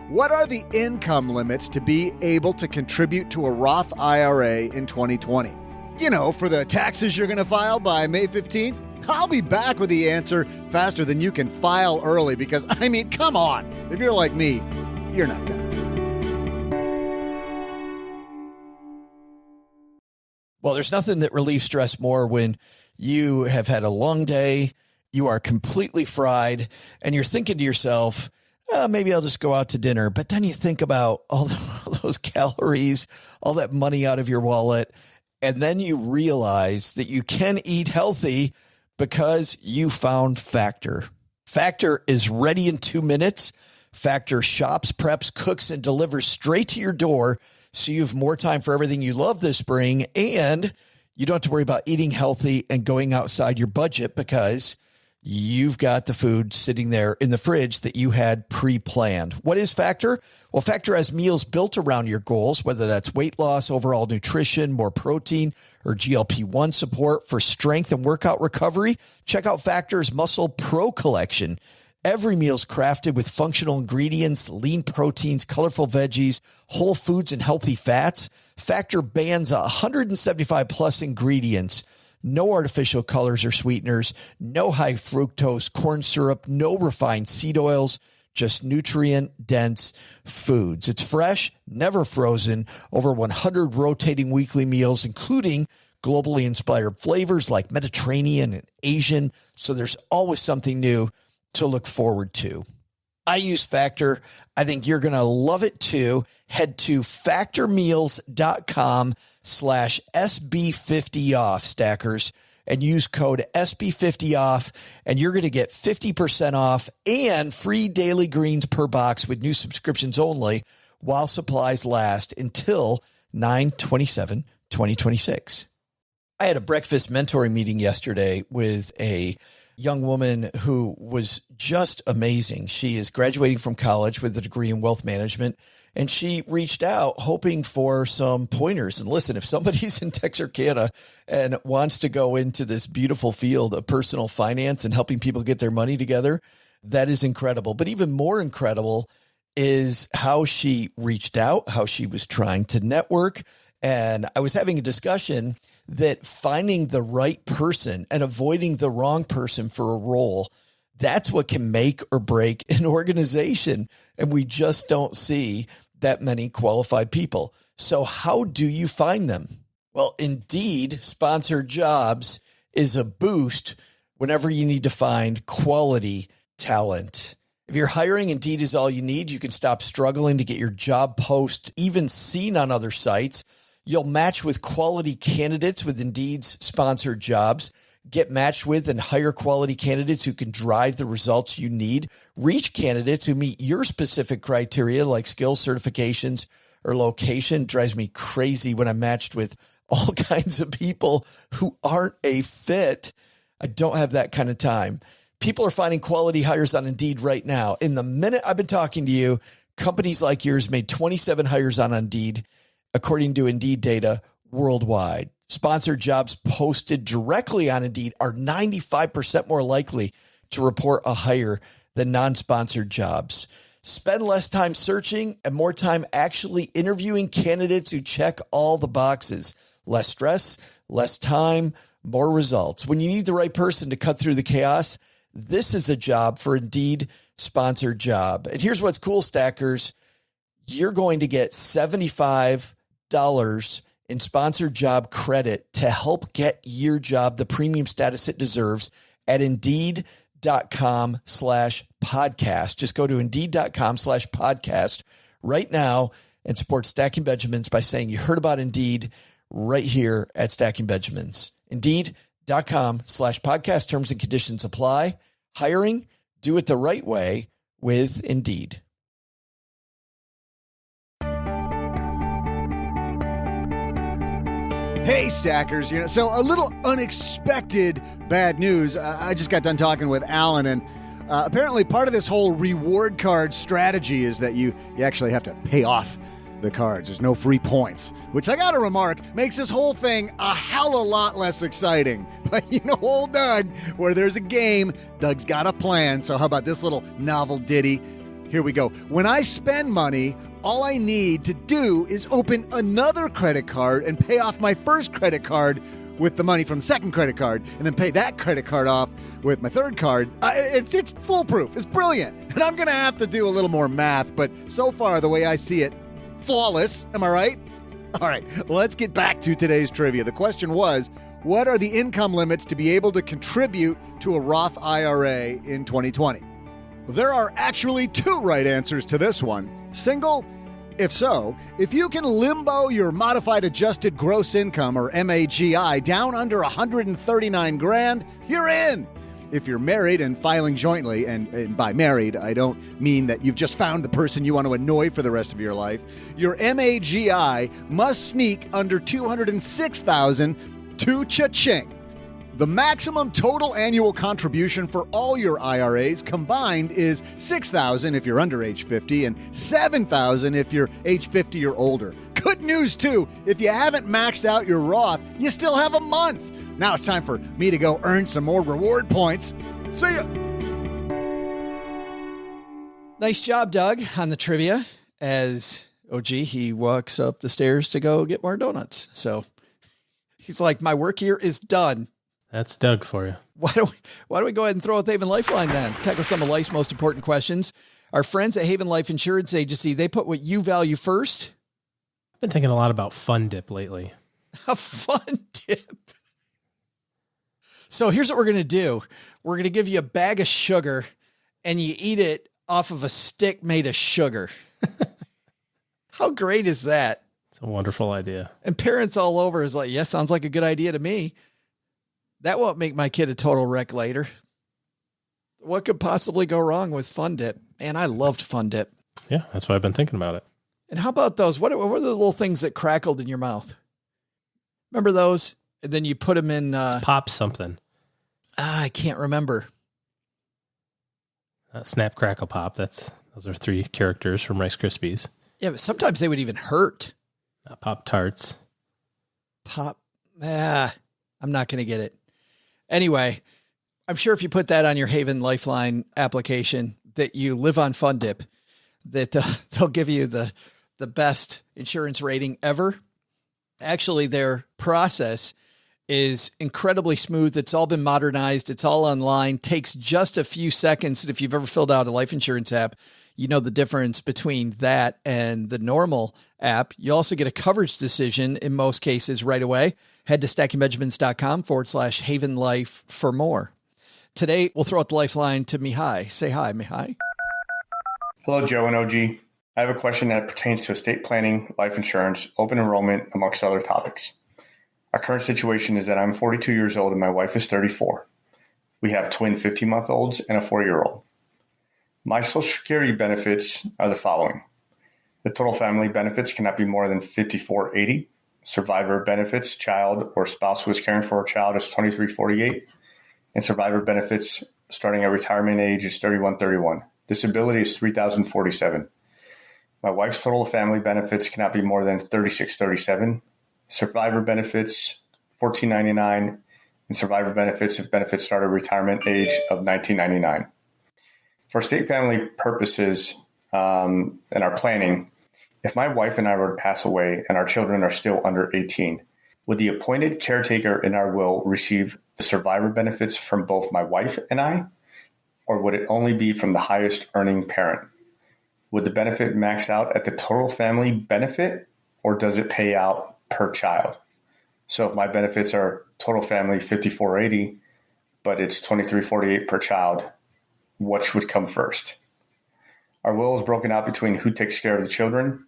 What are the income limits to be able to contribute to a Roth IRA in 2020? You know, for the taxes you're going to file by May 15th? I'll be back with the answer faster than you can file early because, I mean, come on. If you're like me, you're not going to. Well, there's nothing that relieves stress more when you have had a long day, you are completely fried, and you're thinking to yourself, maybe I'll just go out to dinner. But then you think about all those calories, all that money out of your wallet, and then you realize that you can eat healthy, Because you found Factor. Factor is ready in 2 minutes. Factor shops, preps, cooks, and delivers straight to your door, so you have more time for everything you love this spring, and you don't have to worry about eating healthy and going outside your budget because you've got the food sitting there in the fridge that you had pre-planned. What is Factor? Well, Factor has meals built around your goals, whether that's weight loss, overall nutrition, more protein, or GLP-1 support for strength and workout recovery. Check out Factor's Muscle Pro collection. Every meal's crafted with functional ingredients, lean proteins, colorful veggies, whole foods, and healthy fats. Factor bans 175 plus ingredients. No artificial colors or sweeteners, no high fructose corn syrup, no refined seed oils, just nutrient-dense foods. It's fresh, never frozen, over 100 rotating weekly meals, including globally inspired flavors like Mediterranean and Asian, so there's always something new to look forward to. I use Factor. I think you're going to love it too. Head to factormeals.com/SB50off, stackers, and use code SB50off, and you're going to get 50% off and free daily greens per box with new subscriptions only while supplies last until 9/27/2026. I had a breakfast mentoring meeting yesterday with a young woman who was just amazing. She is graduating from college with a degree in wealth management, and she reached out hoping for some pointers. And listen, if somebody's in Texarkana and wants to go into this beautiful field of personal finance and helping people get their money together, that is incredible. But even more incredible is how she reached out, how she was trying to network. And I was having a discussion that finding the right person and avoiding the wrong person for a role, that's what can make or break an organization. And we just don't see that many qualified people. So how do you find them? Well, Indeed sponsored jobs is a boost whenever you need to find quality talent. If you're hiring, Indeed is all you need. You can stop struggling to get your job post even seen on other sites. You'll match with quality candidates with Indeed's sponsored jobs. Get matched with and hire quality candidates who can drive the results you need. Reach candidates who meet your specific criteria like skills, certifications, or location. It drives me crazy when I'm matched with all kinds of people who aren't a fit. I don't have that kind of time. People are finding quality hires on Indeed right now. In the minute I've been talking to you, companies like yours made 27 hires on Indeed, according to Indeed data worldwide. Sponsored jobs posted directly on Indeed are 95% more likely to report a hire than non-sponsored jobs. Spend less time searching and more time actually interviewing candidates who check all the boxes. Less stress, less time, more results. When you need the right person to cut through the chaos, this is a job for Indeed sponsored job. And here's what's cool, stackers. You're going to get $75 in sponsored job credit to help get your job the premium status it deserves at Indeed.com/podcast. Just go to Indeed.com/podcast right now and support Stacking Benjamins by saying you heard about Indeed right here at Stacking Benjamins. Indeed.com/podcast. Terms and conditions apply. Hiring, do it the right way with Indeed. Hey, stackers, so a little unexpected bad news. I just got done talking with Alan, and apparently part of this whole reward card strategy is that you actually have to pay off the cards. There's no free points, which I got to remark makes this whole thing a hell of a lot less exciting. But old Doug, where there's a game, Doug's got a plan. So how about this little novel ditty? Here we go. When I spend money, all I need to do is open another credit card and pay off my first credit card with the money from the second credit card, and then pay that credit card off with my third card. It's foolproof. It's brilliant. And I'm going to have to do a little more math, but so far, the way I see it, flawless. Am I right? All right, let's get back to today's trivia. The question was, what are the income limits to be able to contribute to a Roth IRA in 2020? There are actually two right answers to this one. Single If so, if you can limbo your modified adjusted gross income or MAGI down under 139 grand, you're in. If you're married and filing jointly, and by married, I don't mean that you've just found the person you want to annoy for the rest of your life, your MAGI must sneak under 206,000 to cha-ching. The maximum total annual contribution for all your IRAs combined is $6,000 if you're under age 50 and $7,000 if you're age 50 or older. Good news, too. If you haven't maxed out your Roth, you still have a month. Now it's time for me to go earn some more reward points. See ya! Nice job, Doug, on the trivia. As, he walks up the stairs to go get more donuts. So he's like, my work here is done. That's Doug for you. Why don't we go ahead and throw out the Haven Lifeline then? Tackle some of life's most important questions. Our friends at Haven Life Insurance Agency, they put what you value first. I've been thinking a lot about Fun Dip lately. A Fun Dip. So here's what we're going to do. We're going to give you a bag of sugar and you eat it off of a stick made of sugar. How great is that? It's a wonderful idea. And parents all over is like, yeah, sounds like a good idea to me. That won't make my kid a total wreck later. What could possibly go wrong with Fun Dip? Man, I loved Fun Dip. Yeah, that's why I've been thinking about it. And how about those? What were the little things that crackled in your mouth? Remember those? And then you put them in... It's Pop something. I can't remember. Snap, Crackle, Pop. Those are 3 characters from Rice Krispies. Yeah, but sometimes they would even hurt. Pop Tarts. I'm not going to get it. Anyway, I'm sure if you put that on your Haven Lifeline application that you live on Fun Dip, that they'll give you the best insurance rating ever. Actually, their process is incredibly smooth. It's all been modernized. It's all online, takes just a few seconds. And if you've ever filled out a life insurance app, you know the difference between that and the normal app. You also get a coverage decision in most cases right away. Head to stackingbenjamins.com/Haven Life for more. Today, we'll throw out the lifeline to Mihai. Say hi, Mihai. Hello, Joe and OG. I have a question that pertains to estate planning, life insurance, open enrollment, amongst other topics. Our current situation is that I'm 42 years old and my wife is 34. We have twin 15-month-olds and a 4-year-old. My Social Security benefits are the following. The total family benefits cannot be more than $54.80. Survivor benefits, child or spouse who is caring for a child is $23.48. And survivor benefits starting at retirement age is $31.31. Disability is $3,047. My wife's total family benefits cannot be more than $36.37. Survivor benefits, $14.99, and survivor benefits if benefits start at retirement age of $19.99. For estate family purposes and our planning, if my wife and I were to pass away and our children are still under 18, would the appointed caretaker in our will receive the survivor benefits from both my wife and I, or would it only be from the highest earning parent? Would the benefit max out at the total family benefit, or does it pay out per child? So if my benefits are total family $54.80, but it's $23.48 per child, which would come first? Our will is broken out between who takes care of the children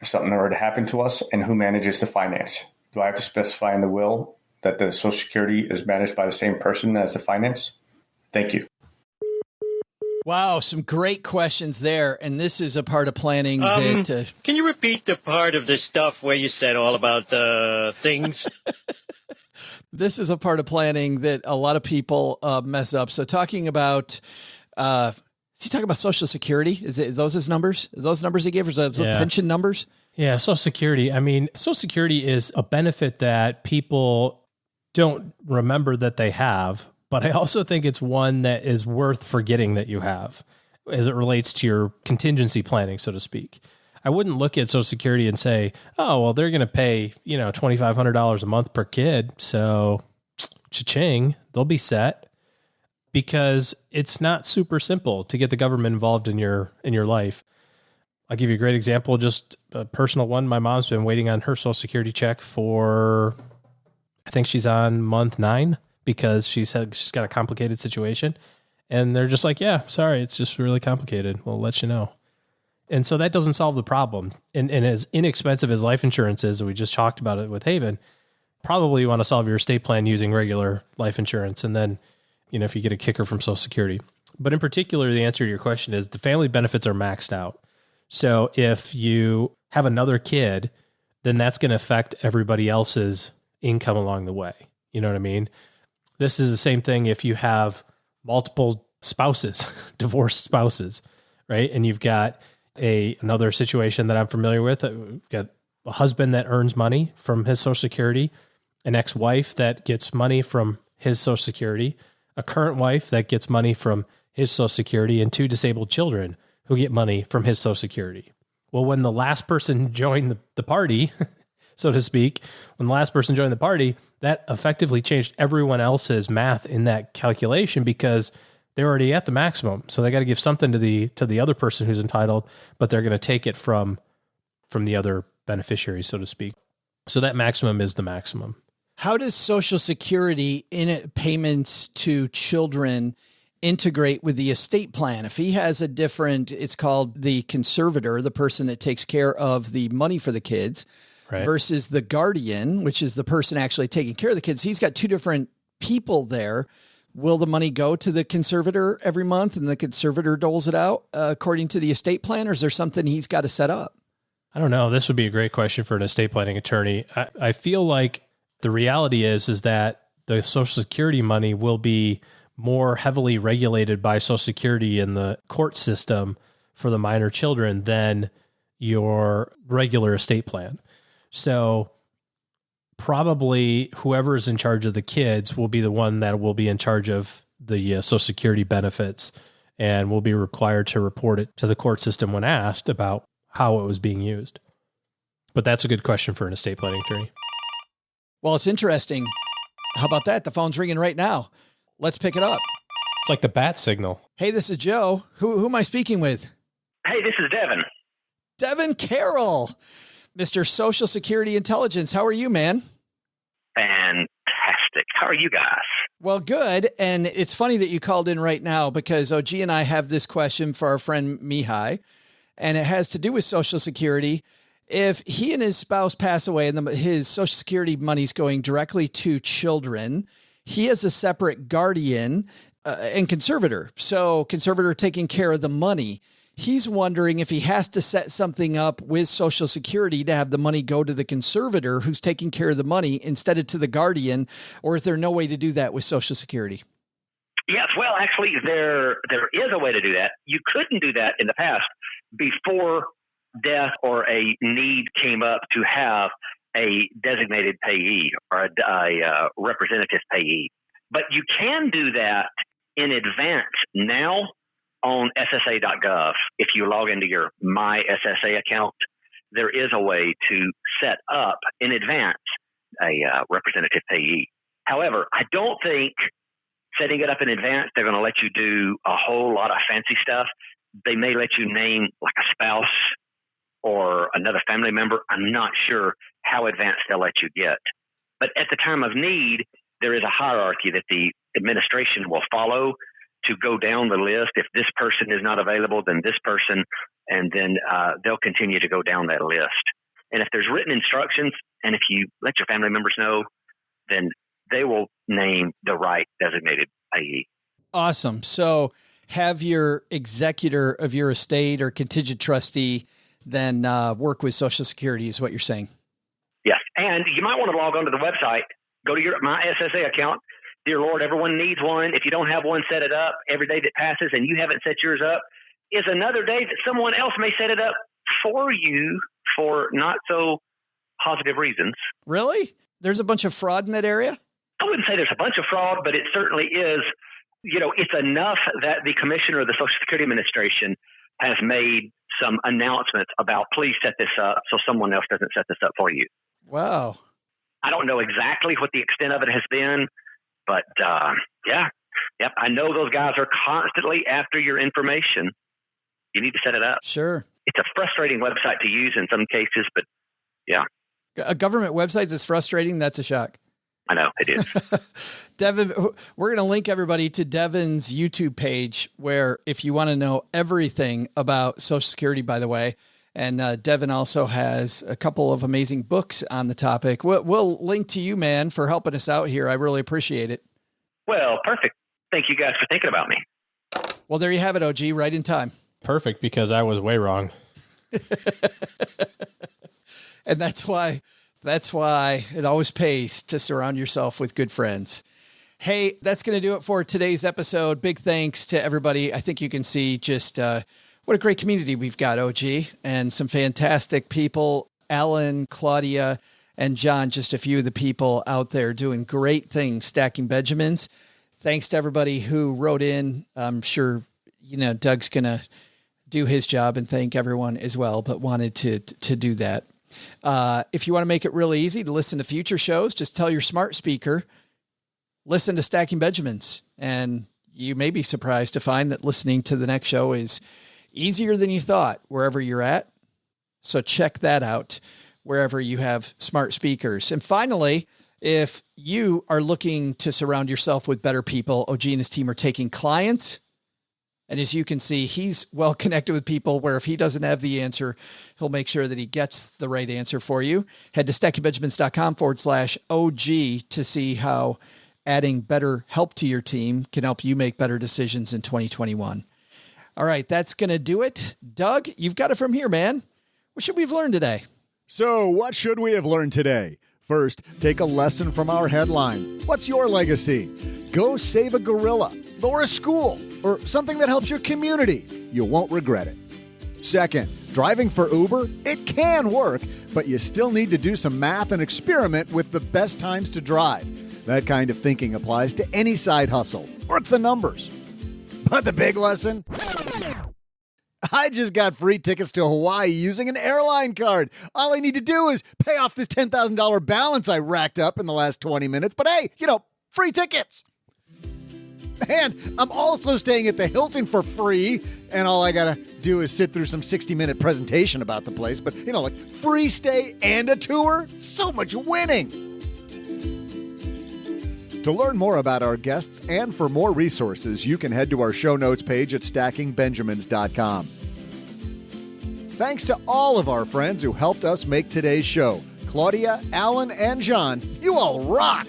if something were to happen to us and who manages the finance. Do I have to specify in the will that the Social Security is managed by the same person as the finance? Thank you. Wow, some great questions there. And this is a part of planning that... Can you repeat the part of the stuff where you said all about the things? This is a part of planning that a lot of people mess up. So talking about... is he talking about Social Security? Is those his numbers? Is those numbers he gave? Or is those pension numbers? Yeah, Social Security. I mean, Social Security is a benefit that people don't remember that they have. But I also think it's one that is worth forgetting that you have as it relates to your contingency planning, so to speak. I wouldn't look at Social Security and say, oh, well, they're going to pay, $2,500 a month per kid. So cha-ching, they'll be set, because it's not super simple to get the government involved in your life. I'll give you a great example, just a personal one. My mom's been waiting on her Social Security check for, I think she's on month 9. Because she's got a complicated situation, and they're just like, yeah, sorry, it's just really complicated. We'll let you know. And so that doesn't solve the problem. And as inexpensive as life insurance is, and we just talked about it with Haven, probably you want to solve your estate plan using regular life insurance. And then, if you get a kicker from Social Security. But in particular, the answer to your question is the family benefits are maxed out. So if you have another kid, then that's going to affect everybody else's income along the way. You know what I mean? This is the same thing if you have multiple spouses, divorced spouses, right? And you've got another situation that I'm familiar with. We've got a husband that earns money from his Social Security, an ex-wife that gets money from his Social Security, a current wife that gets money from his Social Security, and 2 disabled children who get money from his Social Security. Well, when the last person joined the party, so to speak, when the last person joined the party, that effectively changed everyone else's math in that calculation because they're already at the maximum. So they got to give something to the other person who's entitled, but they're going to take it from the other beneficiary, so to speak. So that maximum is the maximum. How does Social Security payments to children integrate with the estate plan? If he has it's called the conservator, the person that takes care of the money for the kids, right, versus the guardian, which is the person actually taking care of the kids. He's got 2 different people there. Will the money go to the conservator every month and the conservator doles it out according to the estate plan, or is there something he's got to set up? I don't know. This would be a great question for an estate planning attorney. I feel like the reality is that the Social Security money will be more heavily regulated by Social Security in the court system for the minor children than your regular estate plan. So probably whoever is in charge of the kids will be the one that will be in charge of the Social Security benefits and will be required to report it to the court system when asked about how it was being used. But that's a good question for an estate planning attorney. Well, it's interesting. How about that? The phone's ringing right now. Let's pick it up. It's like the bat signal. Hey, this is Joe. Who am I speaking with? Hey, this is Devin. Devin Carroll, Mr. Social Security Intelligence. How are you, man? Fantastic. How are you guys? Well, good. And it's funny that you called in right now because OG and I have this question for our friend Mihai, and it has to do with Social Security. If he and his spouse pass away and his Social Security money's going directly to children, he has a separate guardian and conservator. So conservator taking care of the money. He's wondering if he has to set something up with Social Security to have the money go to the conservator who's taking care of the money instead of to the guardian, or is there no way to do that with Social Security? Yes, well, actually, there is a way to do that. You couldn't do that in the past before death or a need came up to have a designated payee or a representative payee. But you can do that in advance now on SSA.gov. If you log into your My SSA account, there is a way to set up in advance a representative payee. However, I don't think setting it up in advance, they're going to let you do a whole lot of fancy stuff. They may let you name like a spouse or another family member. I'm not sure how advanced they'll let you get. But at the time of need, there is a hierarchy that the administration will follow to go down the list. If this person is not available, then this person, and then they'll continue to go down that list. And if there's written instructions, and if you let your family members know, then they will name the right designated payee. Awesome. So have your executor of your estate or contingent trustee then work with Social Security is what you're saying. Yes. And you might want to log onto the website, go to your My SSA account. Dear Lord, everyone needs one. If you don't have one, set it up. Every day that passes and you haven't set yours up is another day that someone else may set it up for you for not so positive reasons. Really? There's a bunch of fraud in that area? I wouldn't say there's a bunch of fraud, but it certainly is. You know, it's enough that the commissioner of the Social Security Administration has made some announcements about please set this up so someone else doesn't set this up for you. Wow. I don't know exactly what the extent of it has been, but yep. I know those guys are constantly after your information. You need to set it up. Sure. It's a frustrating website to use in some cases, but yeah. A government website that's frustrating, that's a shock. I know it is. Devin, we're going to link everybody to Devin's YouTube page where if you want to know everything about Social Security, by the way, and Devin also has a couple of amazing books on the topic. We'll link to you, man, for helping us out here. I really appreciate it. Well, perfect. Thank you guys for thinking about me. Well, there you have it, OG, right in time. Perfect, because I was way wrong. And that's why it always pays to surround yourself with good friends. Hey, that's going to do it for today's episode. Big thanks to everybody. I think you can see just what a great community we've got, OG, and some fantastic people. Alan, Claudia, and John, just a few of the people out there doing great things, stacking Benjamins. Thanks to everybody who wrote in. I'm sure, Doug's going to do his job and thank everyone as well, but wanted to do that. If you want to make it really easy to listen to future shows, just tell your smart speaker, listen to Stacking Benjamins, and you may be surprised to find that listening to the next show is easier than you thought wherever you're at. So check that out wherever you have smart speakers. And finally, if you are looking to surround yourself with better people, OG and his team are taking clients. And as you can see, he's well connected with people where if he doesn't have the answer, he'll make sure that he gets the right answer for you. Head to stackingbenjamins.com/OG to see how adding better help to your team can help you make better decisions in 2021. All right, that's going to do it. Doug, you've got it from here, man. What should we have learned today? So what should we have learned today? First, take a lesson from our headline. What's your legacy? Go save a gorilla or a school or something that helps your community. You won't regret it. Second, driving for Uber, it can work, but you still need to do some math and experiment with the best times to drive. That kind of thinking applies to any side hustle. Work the numbers. But the big lesson? I just got free tickets to Hawaii using an airline card. All I need to do is pay off this $10,000 balance I racked up in the last 20 minutes. But hey, free tickets. And I'm also staying at the Hilton for free. And all I got to do is sit through some 60-minute presentation about the place. But, free stay and a tour? So much winning. To learn more about our guests and for more resources, you can head to our show notes page at stackingbenjamins.com. Thanks to all of our friends who helped us make today's show. Claudia, Alan, and John, you all rock!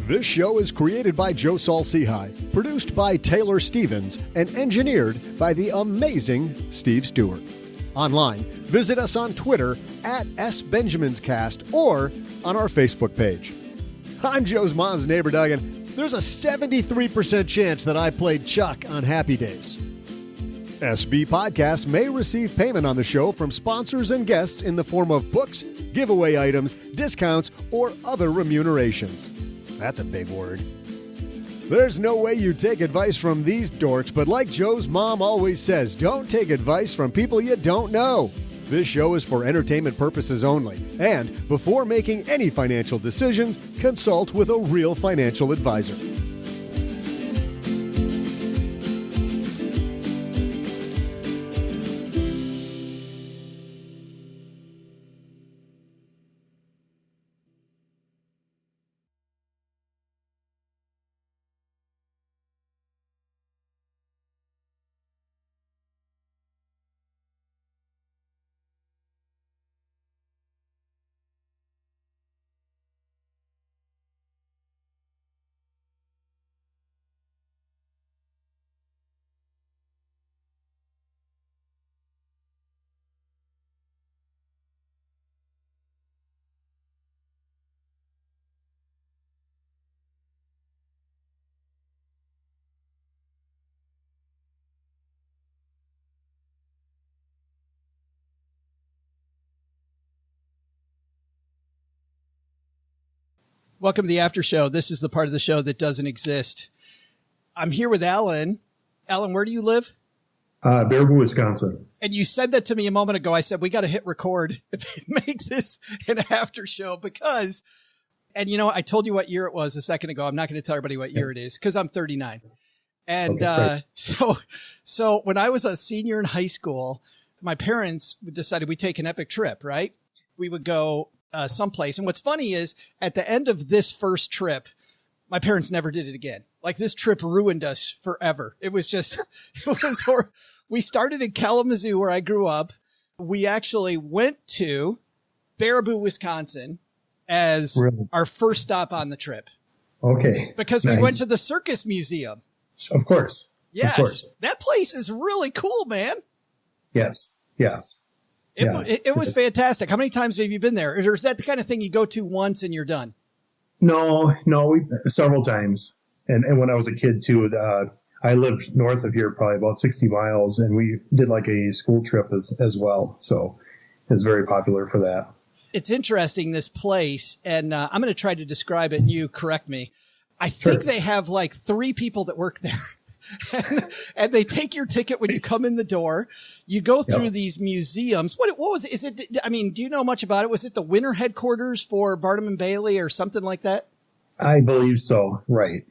This show is created by Joe Saul-Sehy, produced by Taylor Stevens, and engineered by the amazing Steve Stewart. Online, visit us on Twitter at SBenjaminsCast or on our Facebook page. I'm Joe's mom's neighbor, Doug, and there's a 73% chance that I played Chuck on Happy Days. SB Podcasts may receive payment on the show from sponsors and guests in the form of books, giveaway items, discounts, or other remunerations. That's a big word. There's no way you take advice from these dorks, but like Joe's mom always says, don't take advice from people you don't know. This show is for entertainment purposes only, and before making any financial decisions, consult with a real financial advisor. Welcome to the after show. This is the part of the show that doesn't exist. I'm here with Alan. Alan, where do you live? Baraboo, Wisconsin. And you said that to me a moment ago. I said, we got to hit record if they make this an after show because, and I told you what year it was a second ago. I'm not going to tell everybody what year it is because I'm 39. And so when I was a senior in high school, my parents decided we'd take an epic trip, right? We would go someplace. And what's funny is at the end of this first trip, my parents never did it again. Like this trip ruined us forever. It was just, we started in Kalamazoo where I grew up. We actually went to Baraboo, Wisconsin as our first stop on the trip. Okay. Because we went to the Circus Museum. Of course. Yes. Of course. That place is really cool, man. Yes. Yes. It was fantastic. How many times have you been there? Or is that the kind of thing you go to once and you're done? No, several times. And when I was a kid too, I lived north of here, probably about 60 miles, and we did like a school trip as well. So it's very popular for that. It's interesting, this place, and I'm going to try to describe it and you correct me. I think they have like 3 people that work there. and they take your ticket when you come in the door. You go through these museums. What was it? Is it, I mean, do you know much about it? Was it the winter headquarters for Barnum and Bailey or something like that? I believe so. Right.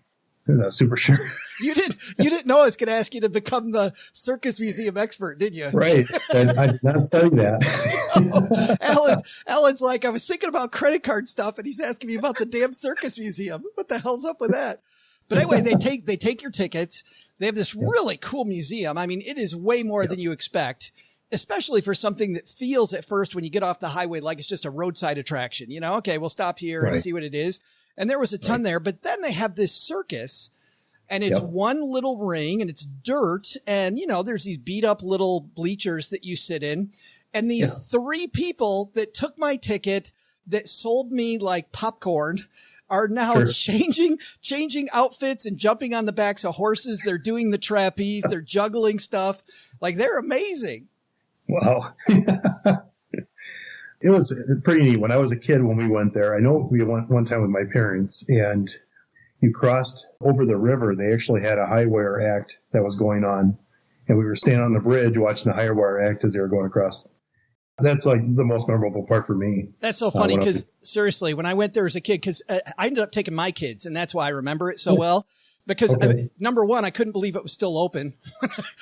I'm not super sure. You didn't know I was going to ask you to become the Circus Museum expert, did you? Right. I did not study that. Alan's like, I was thinking about credit card stuff and he's asking me about the damn Circus Museum. What the hell's up with that? But anyway, they take your tickets. They have this really cool museum. I mean, it is way more than you expect, especially for something that feels at first when you get off the highway like it's just a roadside attraction. You know, okay, we'll stop here and see what it is. And there was a ton there. But then they have this circus, and it's one little ring, and it's dirt. And, you know, there's these beat up little bleachers that you sit in. And these 3 people that took my ticket, that sold me like popcorn, are now changing outfits and jumping on the backs of horses. They're doing the trapeze. They're juggling stuff. Like, they're amazing. Wow. It was pretty neat. When I was a kid, when we went there, I know we went one time with my parents, and you crossed over the river. They actually had a high wire act that was going on, and we were standing on the bridge watching the high wire act as they were going across. That's like the most memorable part for me. That's so funny because seriously, when I went there as a kid, because I ended up taking my kids, and that's why I remember it so well. Because number one, I couldn't believe it was still open.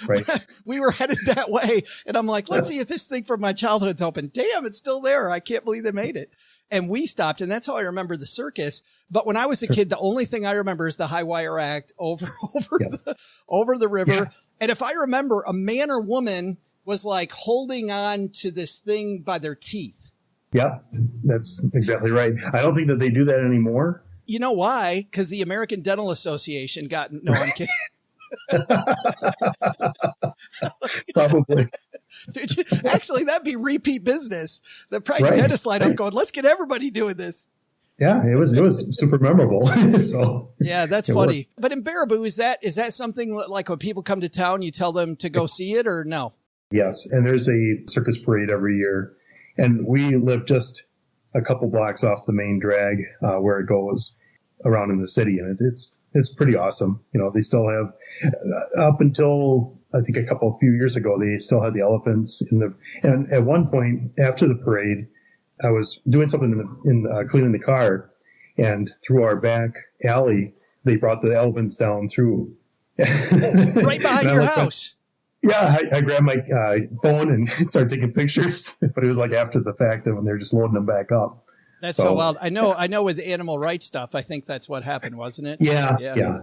Right. We were headed that way, and I'm like, let's see if this thing from my childhood's open. Damn, it's still there. I can't believe they made it. And we stopped, and that's how I remember the circus. But when I was a kid, the only thing I remember is the high wire act over the river. Yeah. And if I remember, a man or woman was like holding on to this thing by their teeth. Yeah, that's exactly right. I don't think that they do that anymore. You know why? Because the American Dental Association got, no, I'm kidding. Probably. Actually, that'd be repeat business. The private dentist line up going, let's get everybody doing this. Yeah, it was super memorable. So yeah, that's funny. Worked. But in Baraboo, is that something like when people come to town, you tell them to go see it, or no? Yes, and there's a circus parade every year, and we live just a couple blocks off the main drag where it goes around in the city, and it's pretty awesome. You know, they still have up until I think a few years ago, they still had the elephants and at one point after the parade, I was doing something in cleaning the car, and through our back alley, they brought the elephants down through right behind your house. Yeah, I grabbed my phone and started taking pictures, but it was like after the fact when they're just loading them back up. That's so wild. I know with the animal rights stuff, I think that's what happened, wasn't it? Yeah.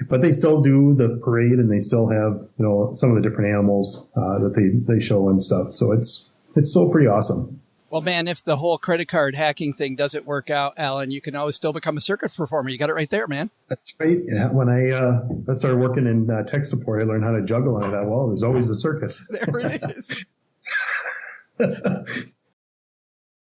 But they still do the parade, and they still have, you know, some of the different animals that they show and stuff. So it's still pretty awesome. Well, man, if the whole credit card hacking thing doesn't work out, Alan, you can always still become a circus performer. You got it right there, man. That's right. Yeah. When I started working in tech support, I learned how to juggle, and I thought, well, there's always the circus. There it is.